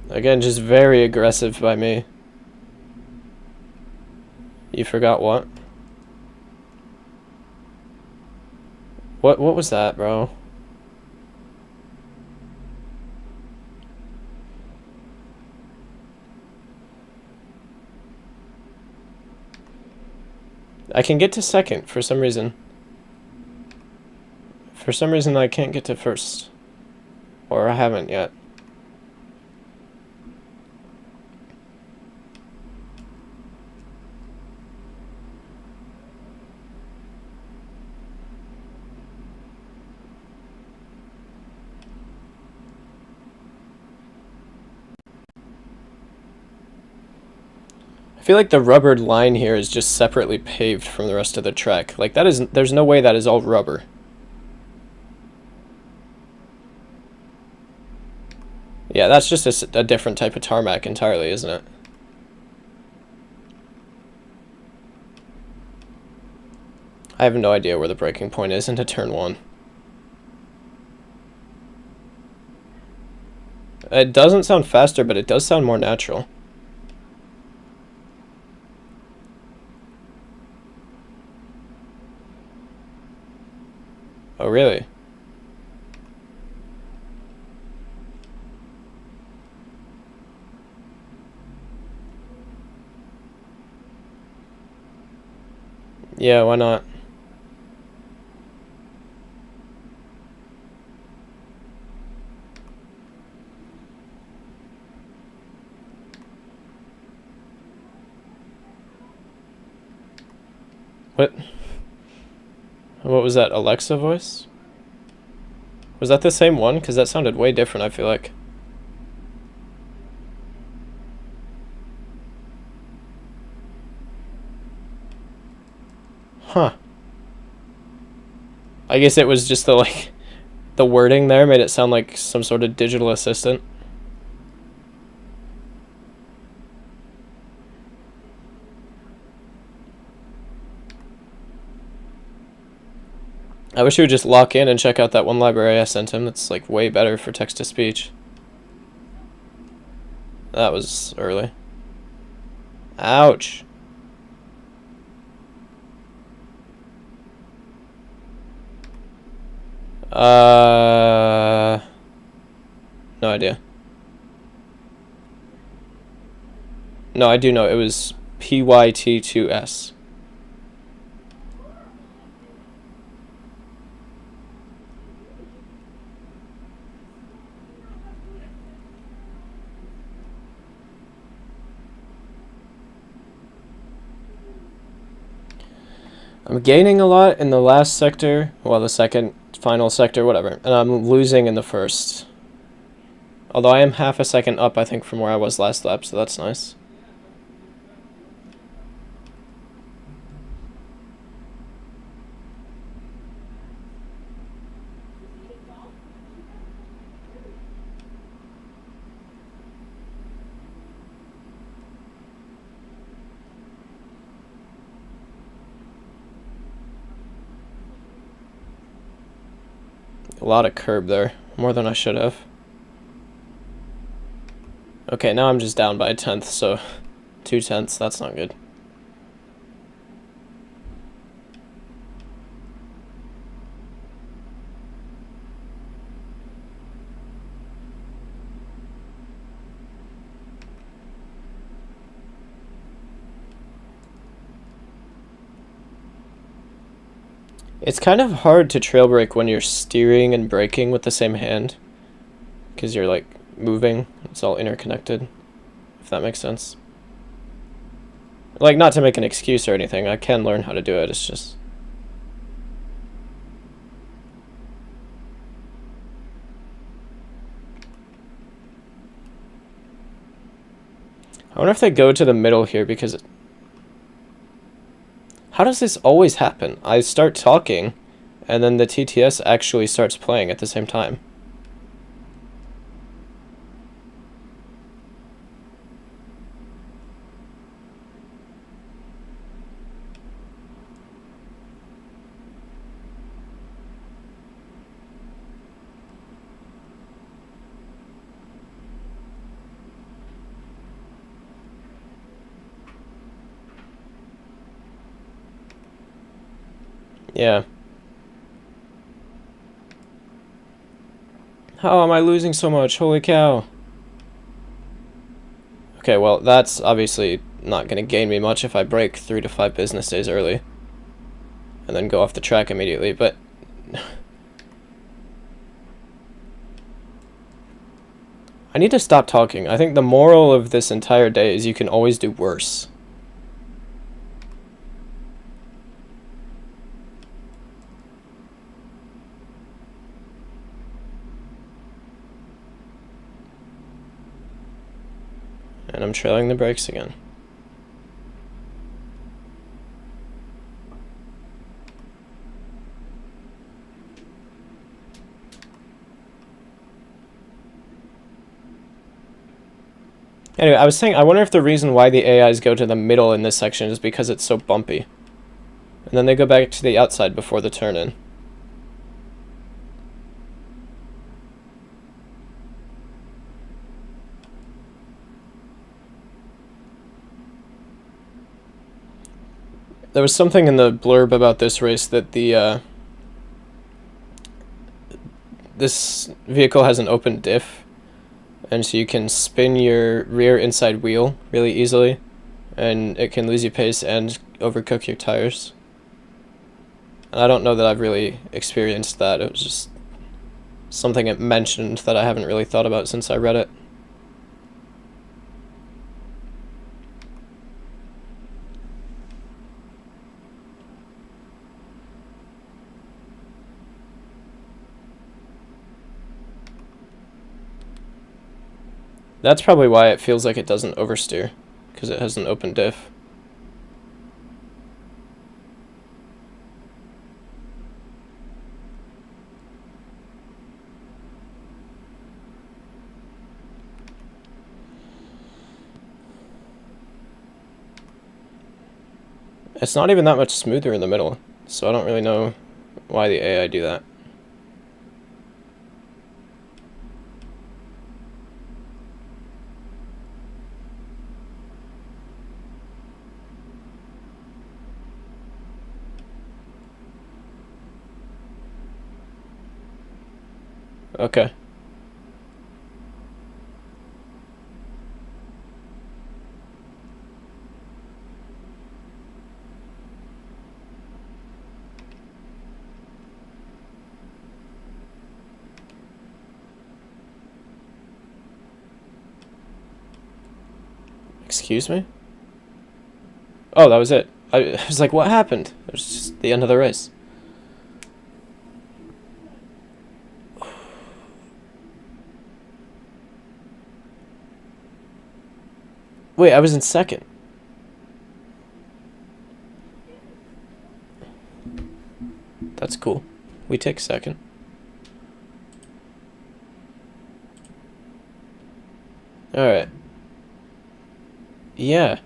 [SPEAKER 1] Again, just very aggressive by me. You forgot what? What was that, bro? I can get to second for some reason. For some reason I can't get to first. Or I haven't yet. I feel like the rubbered line here is just separately paved from the rest of the track. Like, that is, there's no way that is all rubber. Yeah, that's just a different type of tarmac entirely, isn't it? I have no idea where the braking point is into turn 1. It doesn't sound faster, but it does sound more natural. Oh, really? Yeah, why not? What was that, Alexa voice? Was that the same one? Because that sounded way different, I feel like. Huh. I guess it was just the wording there made it sound like some sort of digital assistant. I wish he would just lock in and check out that one library I sent him. That's like way better for text-to-speech. That was early. Ouch. No idea. No, I do know. It was PYT2S. I'm gaining a lot in the last sector, well, the second, final sector, whatever, and I'm losing in the first. Although I am half a second up, I think, from where I was last lap, so that's nice. A lot of curb there. More than I should have. Okay, now I'm just down by a tenth, so 2/10, that's not good. It's kind of hard to trail brake when you're steering and braking with the same hand, because you're like moving. It's all interconnected, if that makes sense. Like, not to make an excuse or anything, I can learn how to do it, it's just... I wonder if they go to the middle here, because... How does this always happen? I start talking, and then the TTS actually starts playing at the same time. Yeah. How am I losing so much? Holy cow. Okay, well, that's obviously not going to gain me much if I break 3 to 5 business days early. And then go off the track immediately, but... I need to stop talking. I think the moral of this entire day is you can always do worse. And I'm trailing the brakes again. Anyway, I was saying, I wonder if the reason why the AIs go to the middle in this section is because it's so bumpy. And then they go back to the outside before the turn-in. There was something in the blurb about this race that this vehicle has an open diff, and so you can spin your rear inside wheel really easily, and it can lose you pace and overcook your tires. And I don't know that I've really experienced that. It was just something it mentioned that I haven't really thought about since I read it. That's probably why it feels like it doesn't oversteer, because it has an open diff. It's not even that much smoother in the middle, so I don't really know why the AI do that. Okay. Excuse me? Oh, that was it. I was like, what happened? It was just the end of the race. Wait, I was in second. That's cool. We take second. Alright. Yeah.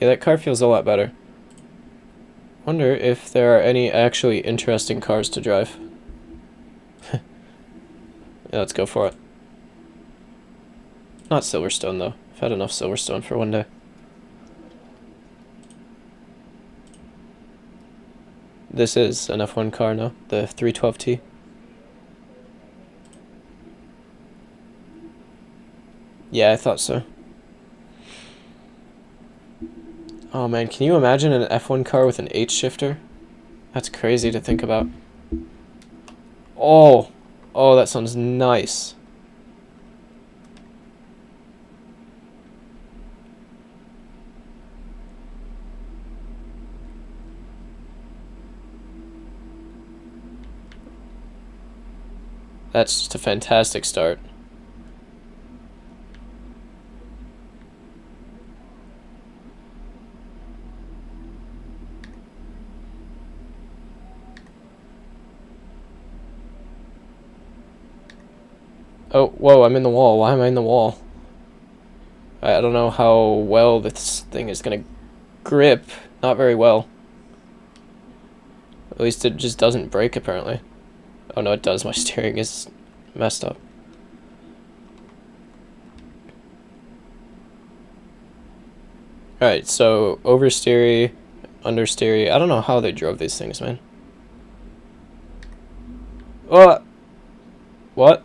[SPEAKER 1] Yeah, that car feels a lot better. Wonder if there are any actually interesting cars to drive. Yeah, let's go for it. Not Silverstone, though. I've had enough Silverstone for one day. This is an F1 car now, the 312T. Yeah, I thought so. Oh man, can you imagine an F1 car with an H shifter? That's crazy to think about. Oh, oh, that sounds nice. That's just a fantastic start. Oh, whoa, I'm in the wall. Why am I in the wall? I don't know how well this thing is gonna grip. Not very well. At least it just doesn't break, apparently. Oh no, it does. My steering is messed up. Alright, so oversteery, understeery. I don't know how they drove these things, man. Oh! What?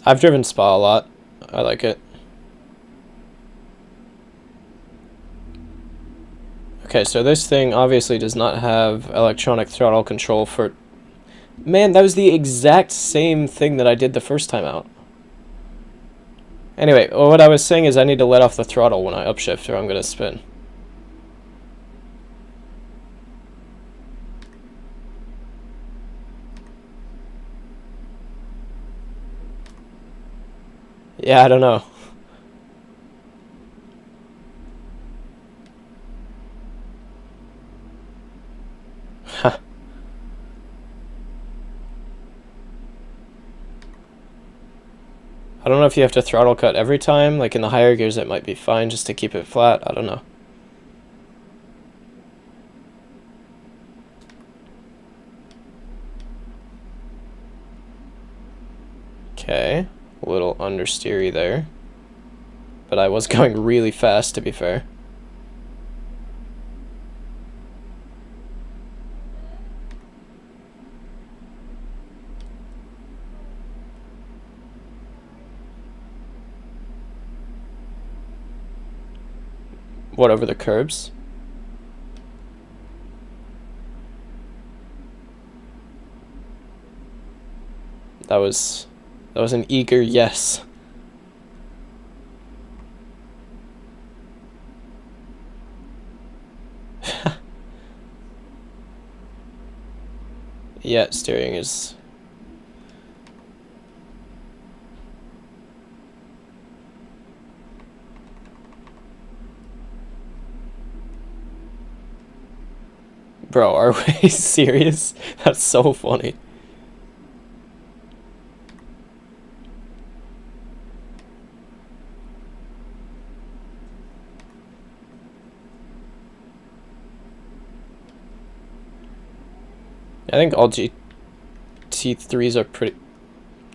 [SPEAKER 1] I've driven Spa a lot. I like it. Okay, so this thing obviously does not have electronic throttle control for... Man, that was the exact same thing that I did the first time out. Anyway, what I was saying is I need to let off the throttle when I upshift or I'm going to spin. Yeah, I don't know. I don't know if you have to throttle cut every time. Like in the higher gears it might be fine just to keep it flat. I don't know. Okay, a little understeery there. But I was going really fast, to be fair. What, over the curbs? That was an eager yes. Yeah, steering is... Bro, are we serious? That's so funny. I think all GT3s are pretty...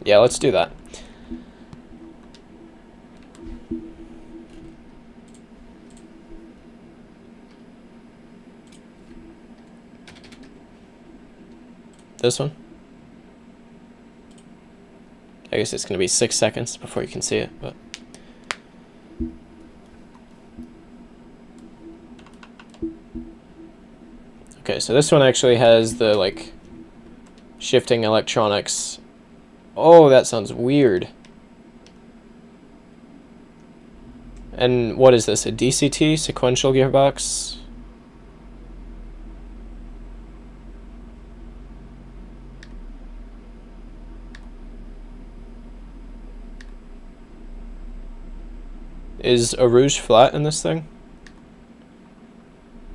[SPEAKER 1] Yeah, let's do that. This one? I guess it's going to be 6 seconds before you can see it, but... Okay, so this one actually has the, like, shifting electronics. Oh, that sounds weird. And what is this, a DCT, sequential gearbox? Is a rouge flat in this thing?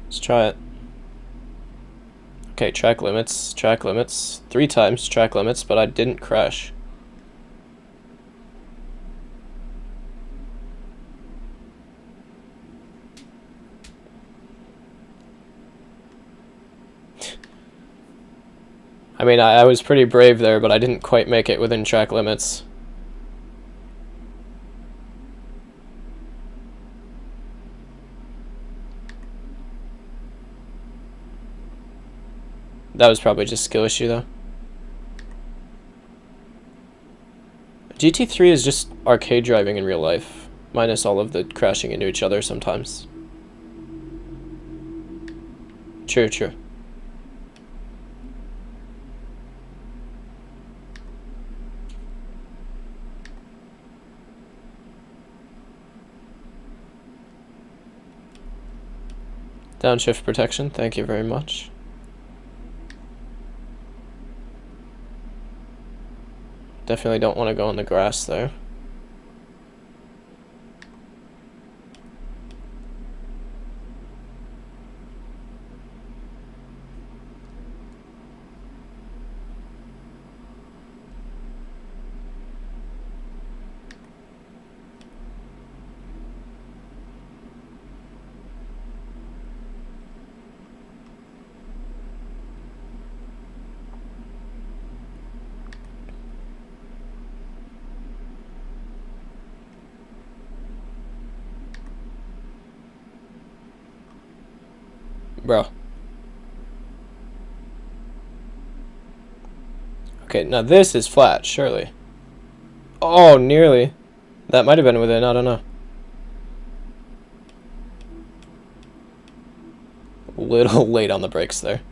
[SPEAKER 1] Let's try it. Okay, track limits, 3 times track limits, but I didn't crash. I mean, I was pretty brave there, but I didn't quite make it within track limits. That was probably just skill issue, though. GT3 is just arcade driving in real life, minus all of the crashing into each other sometimes. True, true. Downshift protection, thank you very much. Definitely don't want to go on the grass there. Bro. Okay, now this is flat, surely. Oh, nearly. That might have been within, I don't know. A little late on the brakes there.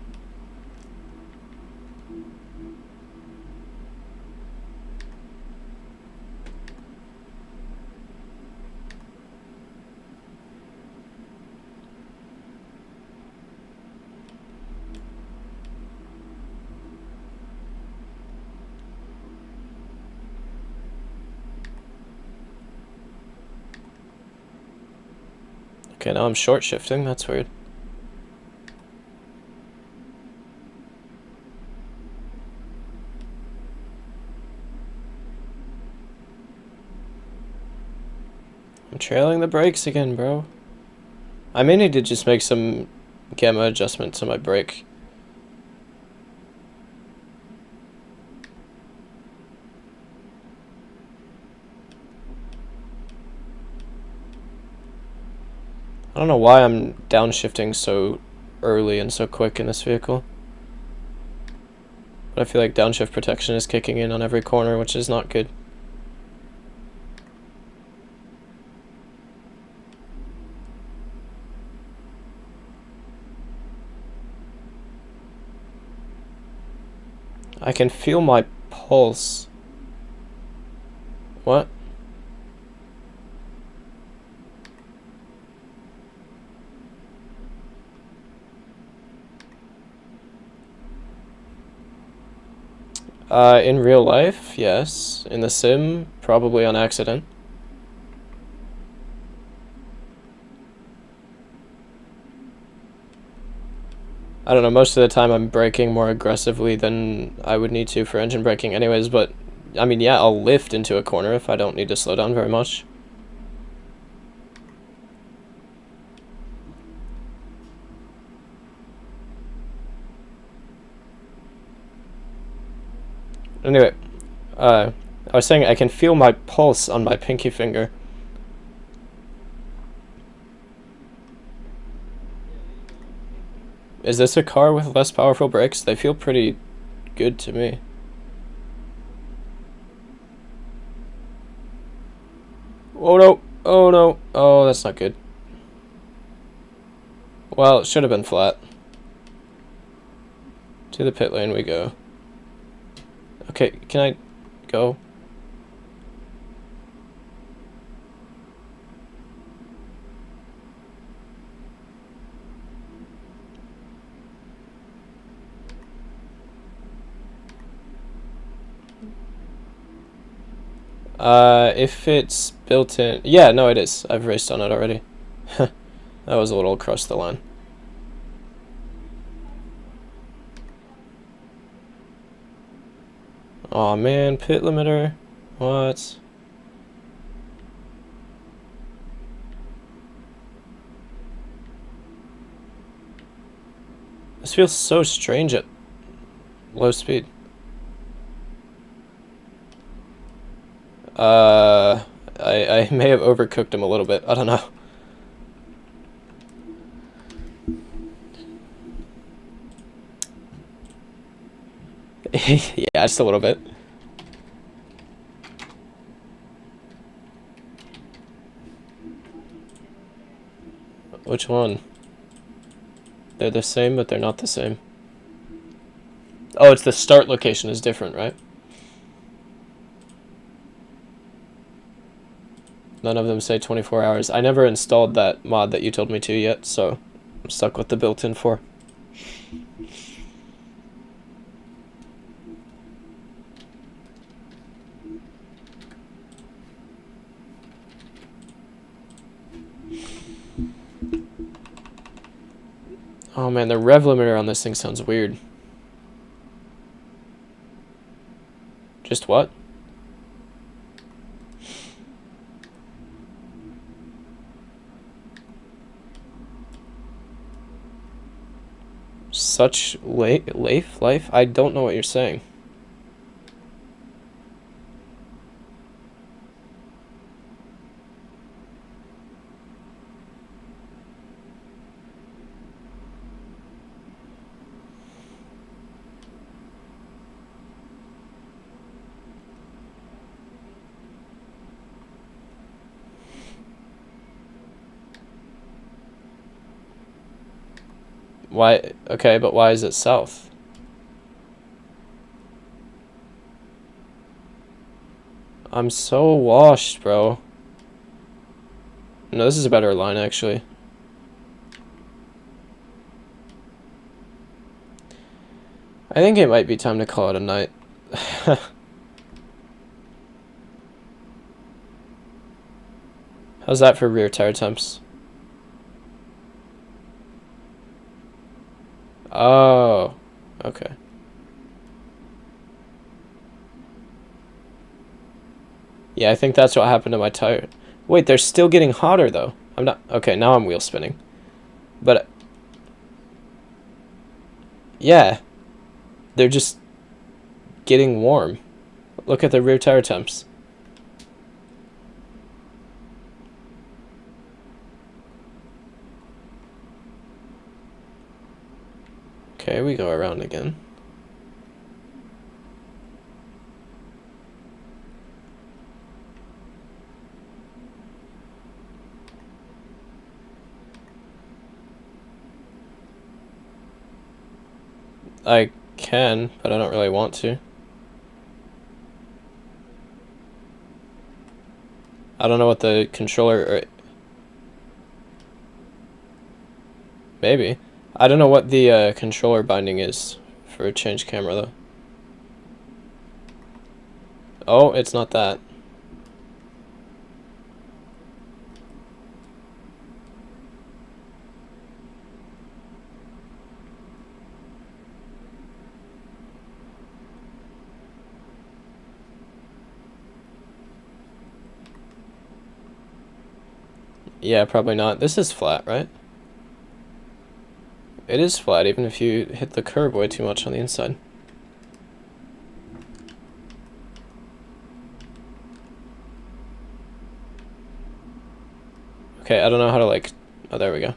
[SPEAKER 1] Okay, now I'm short shifting, that's weird. I'm trailing the brakes again, bro. I may need to just make some gamma adjustment to my brake. I don't know why I'm downshifting so early and so quick in this vehicle. But I feel like downshift protection is kicking in on every corner, which is not good. I can feel my pulse. What? In real life, yes. In the sim, probably on accident. I don't know, most of the time I'm braking more aggressively than I would need to for engine braking anyways, but I mean, yeah, I'll lift into a corner if I don't need to slow down very much. Anyway, I was saying I can feel my pulse on my pinky finger. Is this a car with less powerful brakes? They feel pretty good to me. Oh no, oh no, oh that's not good. Well, it should have been flat. To the pit lane we go. Okay, can I go? If it's built in... Yeah, no, it is. I've raced on it already. That was a little across the line. Aw, man, pit limiter. What? This feels so strange. low speed. I may have overcooked him a little bit. I don't know. Yeah, just a little bit. Which one? They're the same, but they're not the same. Oh, it's the start location is different, right? None of them say 24 hours. I never installed that mod that you told me to yet, so I'm stuck with the built-in 4. Oh man, the rev limiter on this thing sounds weird. Just what? Such life? I don't know what you're saying. Why? Okay, but why is it south? I'm so washed, bro. No, this is a better line, actually. I think it might be time to call it a night. How's that for rear tire temps? Oh, okay. Yeah, I think that's what happened to my tire. Wait, they're still getting hotter, though. I'm not... Okay, now I'm wheel spinning. But... Yeah. They're just getting warm. Look at the rear tire temps. Okay, we go around again. I can, but I don't really want to. I don't know what the controller... Maybe. I don't know what the controller binding is for a change camera, though. Oh, it's not that. Yeah, probably not. This is flat, right? It is flat, even if you hit the curb way too much on the inside. Okay, I don't know how to, like... Oh, there we go.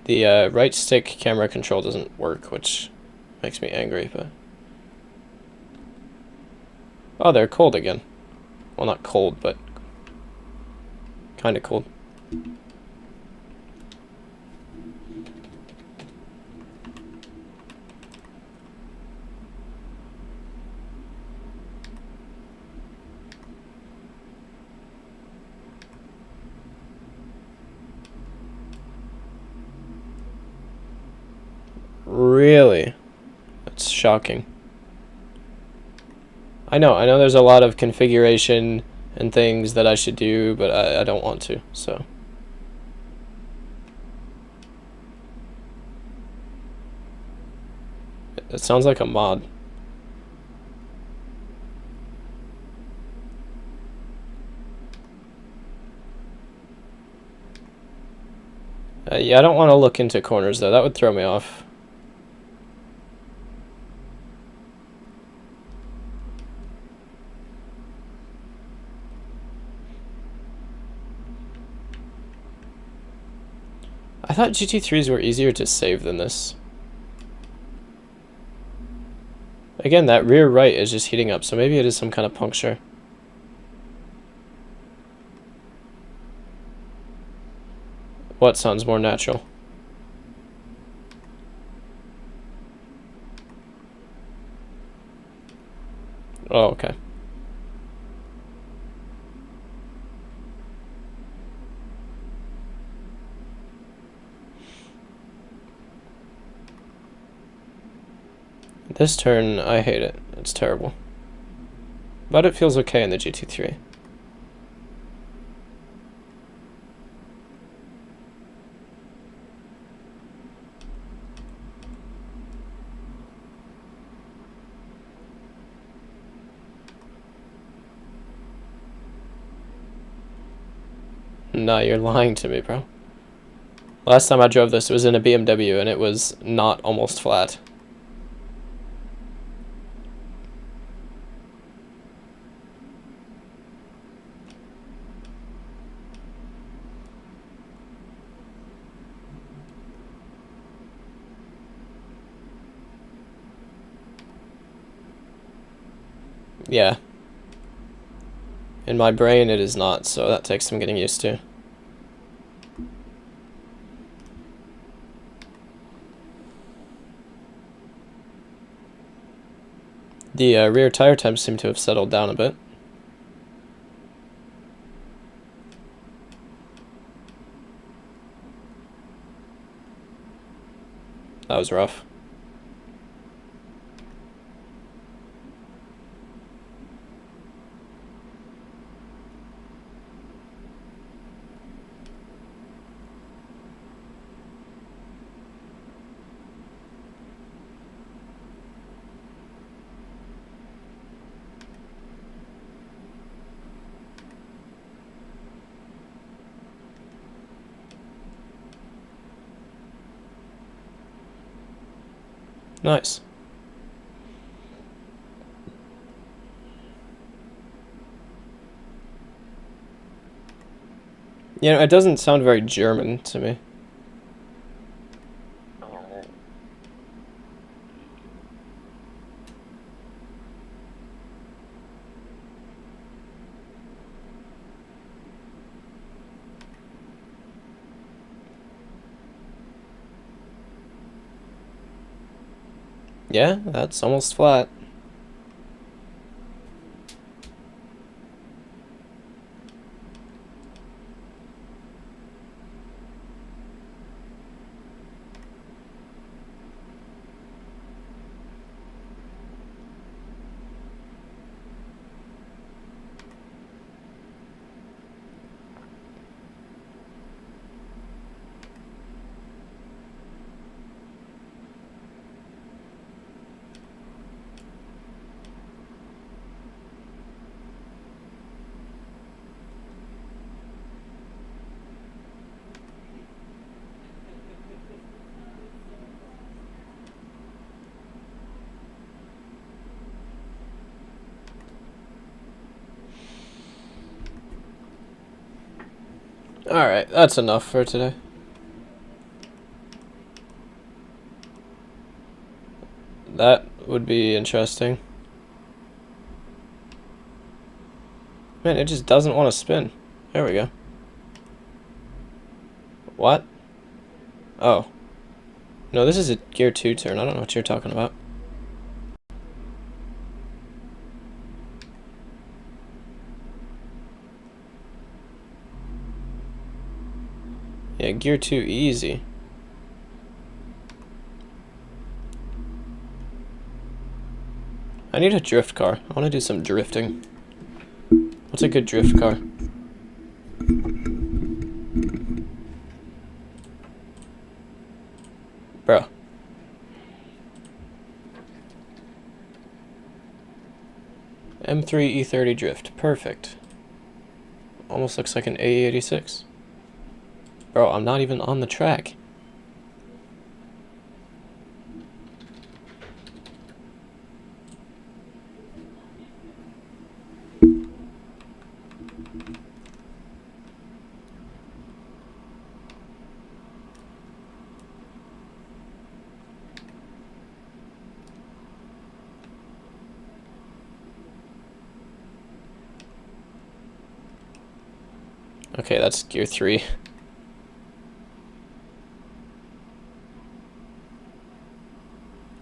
[SPEAKER 1] The right stick camera control doesn't work, which makes me angry, but... Oh, they're cold again. Well, not cold, but... kind of cold. Really? That's shocking. I know there's a lot of configuration and things that I should do, but I don't want to, so. It sounds like a mod. Yeah, I don't want to look into corners, though. That would throw me off. I thought GT3s were easier to save than this. Again, that rear right is just heating up, so maybe it is some kind of puncture. What sounds more natural? Oh, okay. This turn, I hate it. It's terrible. But it feels okay in the GT3. Nah, you're lying to me, bro. Last time I drove this, it was in a BMW, and it was not almost flat. Yeah. In my brain, it is not, so that takes some getting used to. The rear tire temps seem to have settled down a bit. That was rough. Nice. You know, it doesn't sound very German to me. Yeah, that's almost flat. Alright, that's enough for today. That would be interesting. Man, it just doesn't want to spin. There we go. What? Oh. No, this is a gear 2 turn. I don't know what you're talking about. Yeah, gear 2 easy. I need a drift car. I want to do some drifting. What's a good drift car? Bro. M3 E30 drift. Perfect. Almost looks like an AE86. Bro, I'm not even on the track. Okay, that's gear 3.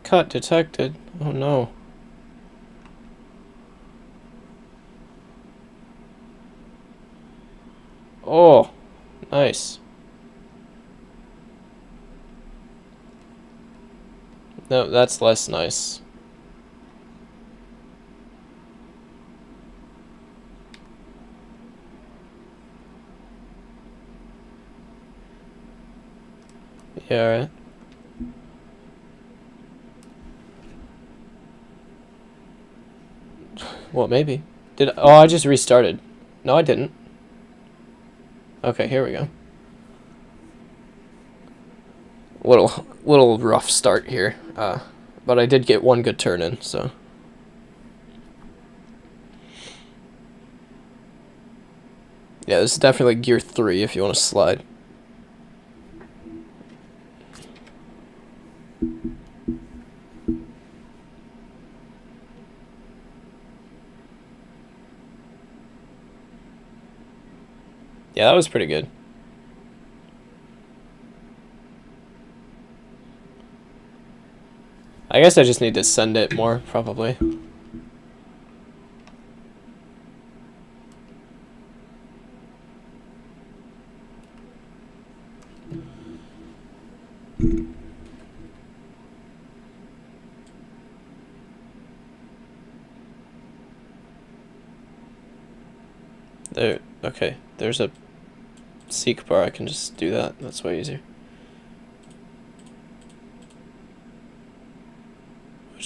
[SPEAKER 1] Cut detected. Oh no. Oh, nice. No, that's less nice. Yeah, alright. Well, maybe. Oh, I just restarted. No, I didn't. Okay, here we go. Little rough start here. But I did get one good turn in, so. Yeah, this is definitely gear 3 if you want to slide. Yeah, that was pretty good. I guess I just need to send it more, probably. There, okay, there's a seek bar, I can just do that, that's way easier.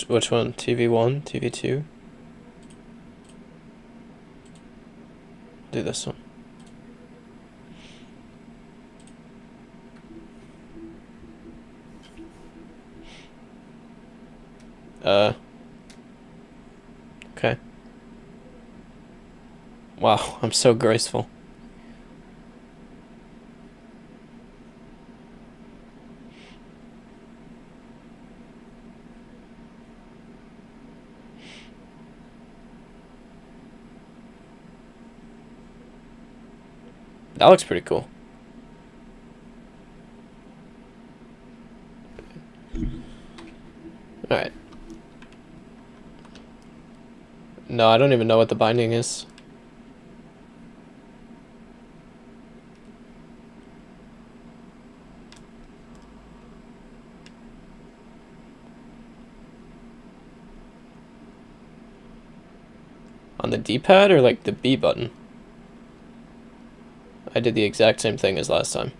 [SPEAKER 1] Which one? TV1, TV2? Do this one. Okay. Wow, I'm so graceful. That looks pretty cool. Alright. No, I don't even know what the binding is. On the D-pad or like the B button? I did the exact same thing as last time.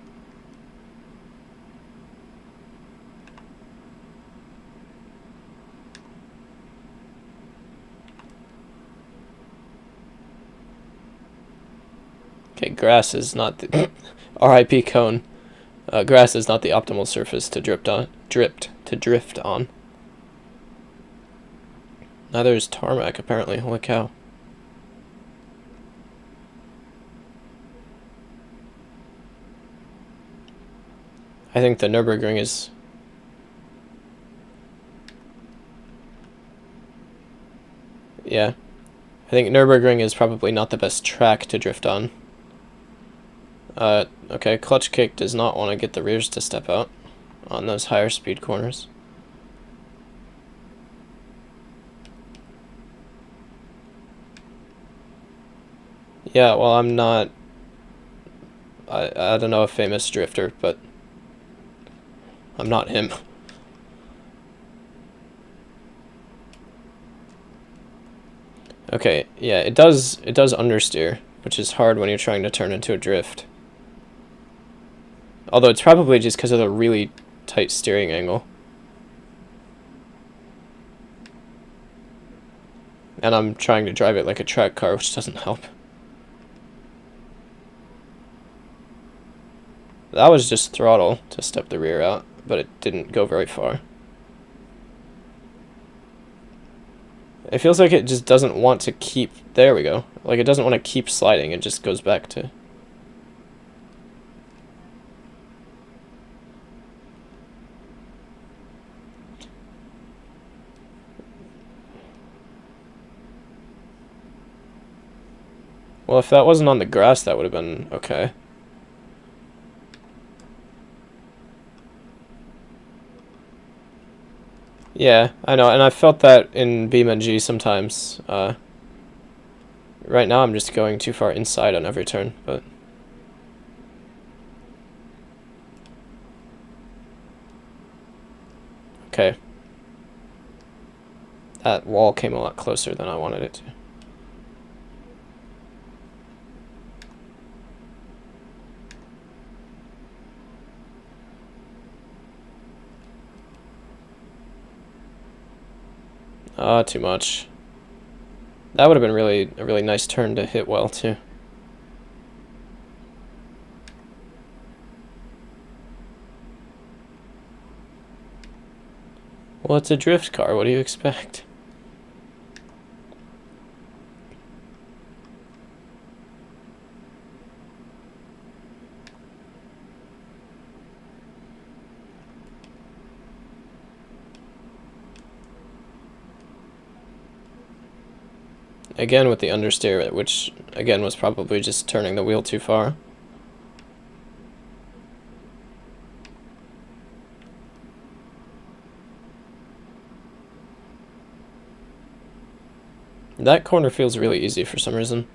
[SPEAKER 1] Okay, grass is not the RIP cone. Grass is not the optimal surface to drift on. Neither is tarmac, apparently. Holy cow. I think the Nürburgring is... Yeah. I think Nürburgring is probably not the best track to drift on. Okay, clutch kick does not want to get the rears to step out on those higher speed corners. Yeah, well, I'm not... I don't know a famous drifter, but I'm not him. Okay, yeah, it does understeer, which is hard when you're trying to turn into a drift. Although it's probably just because of the really tight steering angle. And I'm trying to drive it like a track car, which doesn't help. That was just throttle to step the rear out, but it didn't go very far. It feels like it just doesn't want to keep... There we go. Like, it doesn't want to keep sliding, it just goes back to... Well, if that wasn't on the grass, that would have been okay. Yeah, I know, and I felt that in BeamNG sometimes. Right now I'm just going too far inside on every turn, but... Okay. That wall came a lot closer than I wanted it to. Too much. That would have been a really nice turn to hit well, too. Well, it's a drift car. What do you expect? Again with the understeer, which, again, was probably just turning the wheel too far. That corner feels really easy for some reason.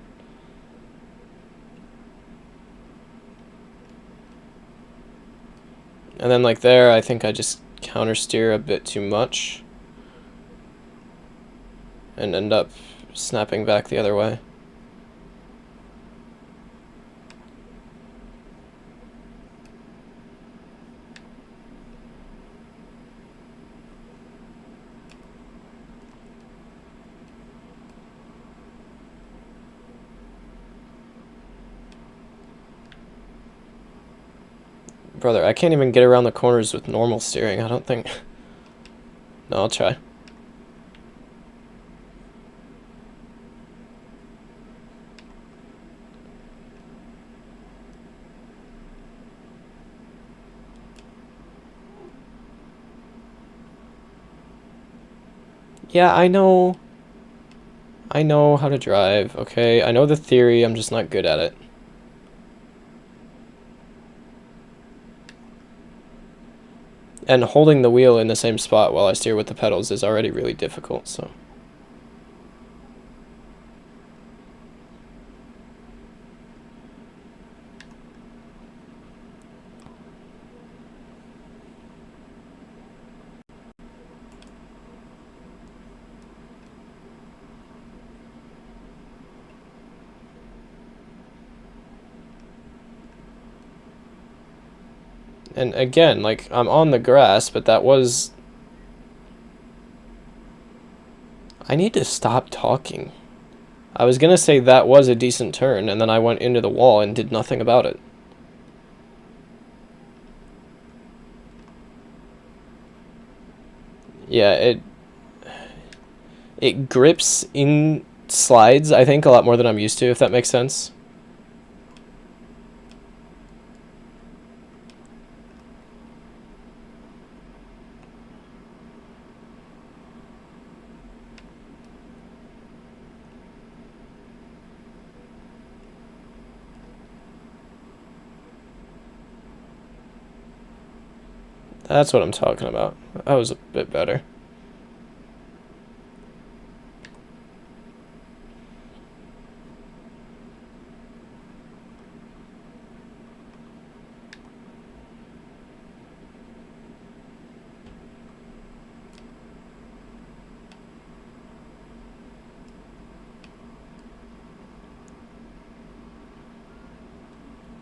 [SPEAKER 1] And then, like there, I think I just countersteer a bit too much. And end up snapping back the other way. Brother, I can't even get around the corners with normal steering, I don't think. No, I'll try. Yeah, I know how to drive, okay? I know the theory, I'm just not good at it. And holding the wheel in the same spot while I steer with the pedals is already really difficult, so... And again, like, I'm on the grass, but that was... I need to stop talking. I was gonna say that was a decent turn, and then I went into the wall and did nothing about it. Yeah, it grips in slides, I think, a lot more than I'm used to, if that makes sense. That's what I'm talking about. That was a bit better.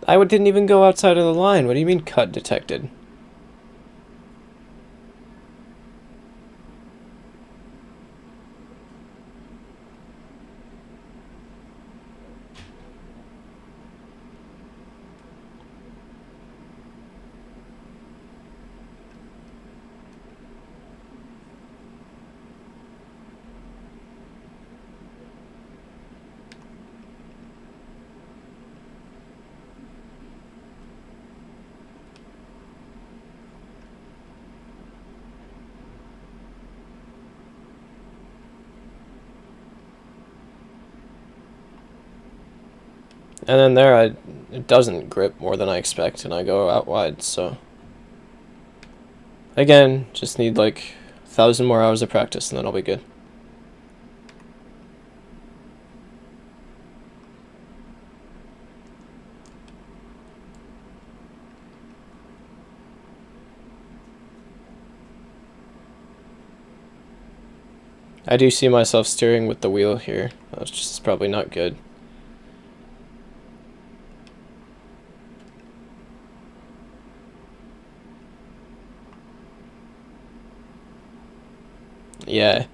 [SPEAKER 1] I didn't even go outside of the line. What do you mean cut detected? And then there, it doesn't grip more than I expect, and I go out wide, so... Again, just need like 1,000 more hours of practice, and then I'll be good. I do see myself steering with the wheel here. That's just probably not good. Yeah,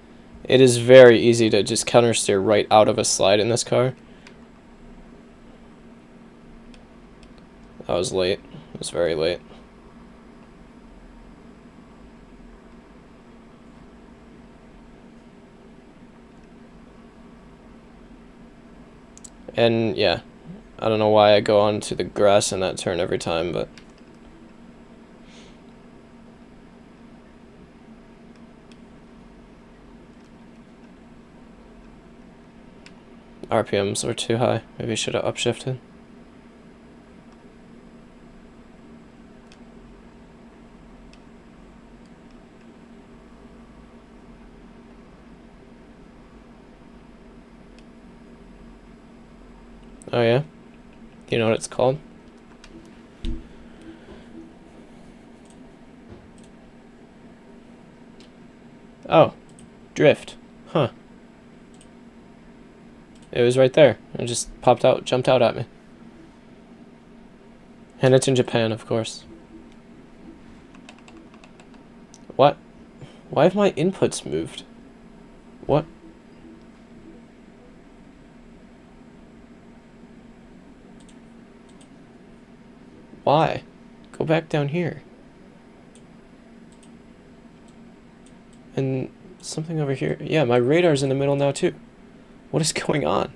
[SPEAKER 1] it is very easy to just countersteer right out of a slide in this car. I was late. I was very late. And yeah, I don't know why I go onto the grass in that turn every time, but... RPMs were too high. Maybe I should have upshifted. Oh yeah? Do you know what it's called? Oh, drift. Huh. It was right there. It just popped out, jumped out at me. And it's in Japan, of course. What? Why have my inputs moved? What? Why? Go back down here. And something over here. Yeah, my radar's in the middle now too. What is going on?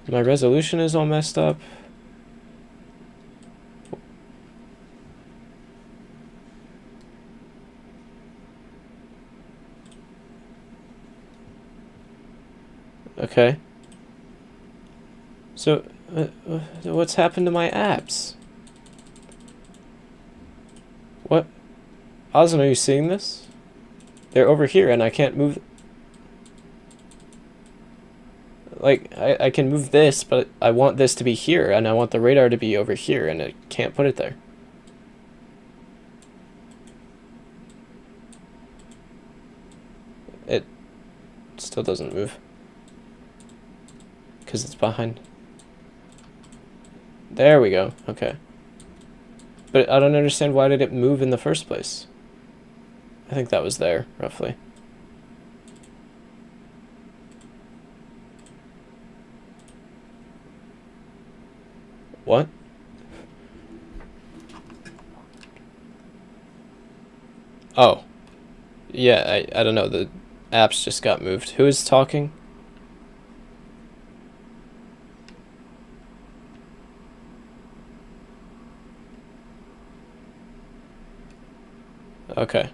[SPEAKER 1] My resolution is all messed up. Okay. So, what's happened to my apps? What? Ozan, are you seeing this? They're over here and I can't move... Like, I can move this, but I want this to be here, and I want the radar to be over here, and I can't put it there. It still doesn't move. Because it's behind. There we go. Okay. But I don't understand, why did it move in the first place? I think that was there, roughly. What? Oh. Yeah, I don't know. The apps just got moved. Who is talking? Okay.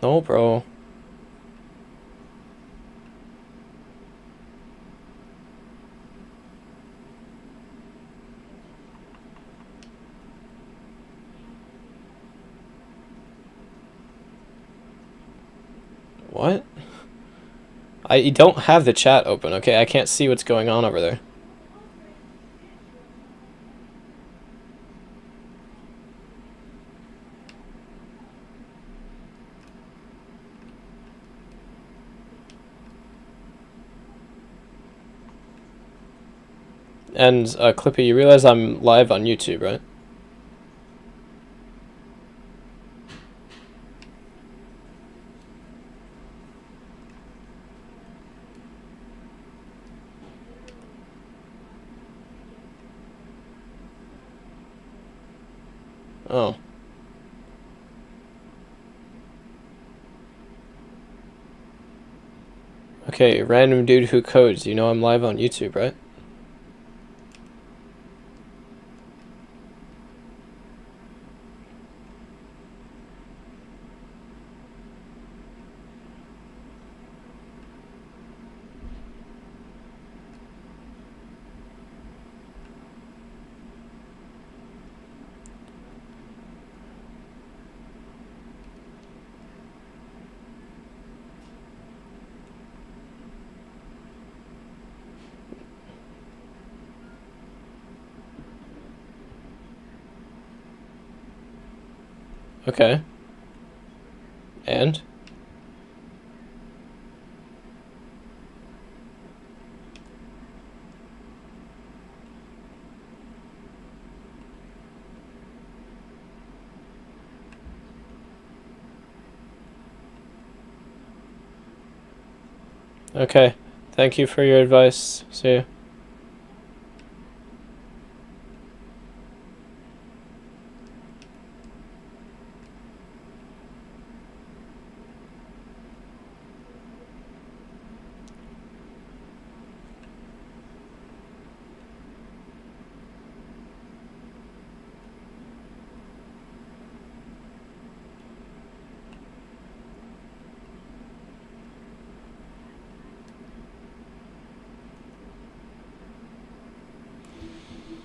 [SPEAKER 1] No, bro. What? I don't have the chat open, okay? I can't see what's going on over there. And, Clippy, you realize I'm live on YouTube, right? Oh. Okay, random dude who codes. You know I'm live on YouTube, right? Okay. And? Okay. Thank you for your advice. See you.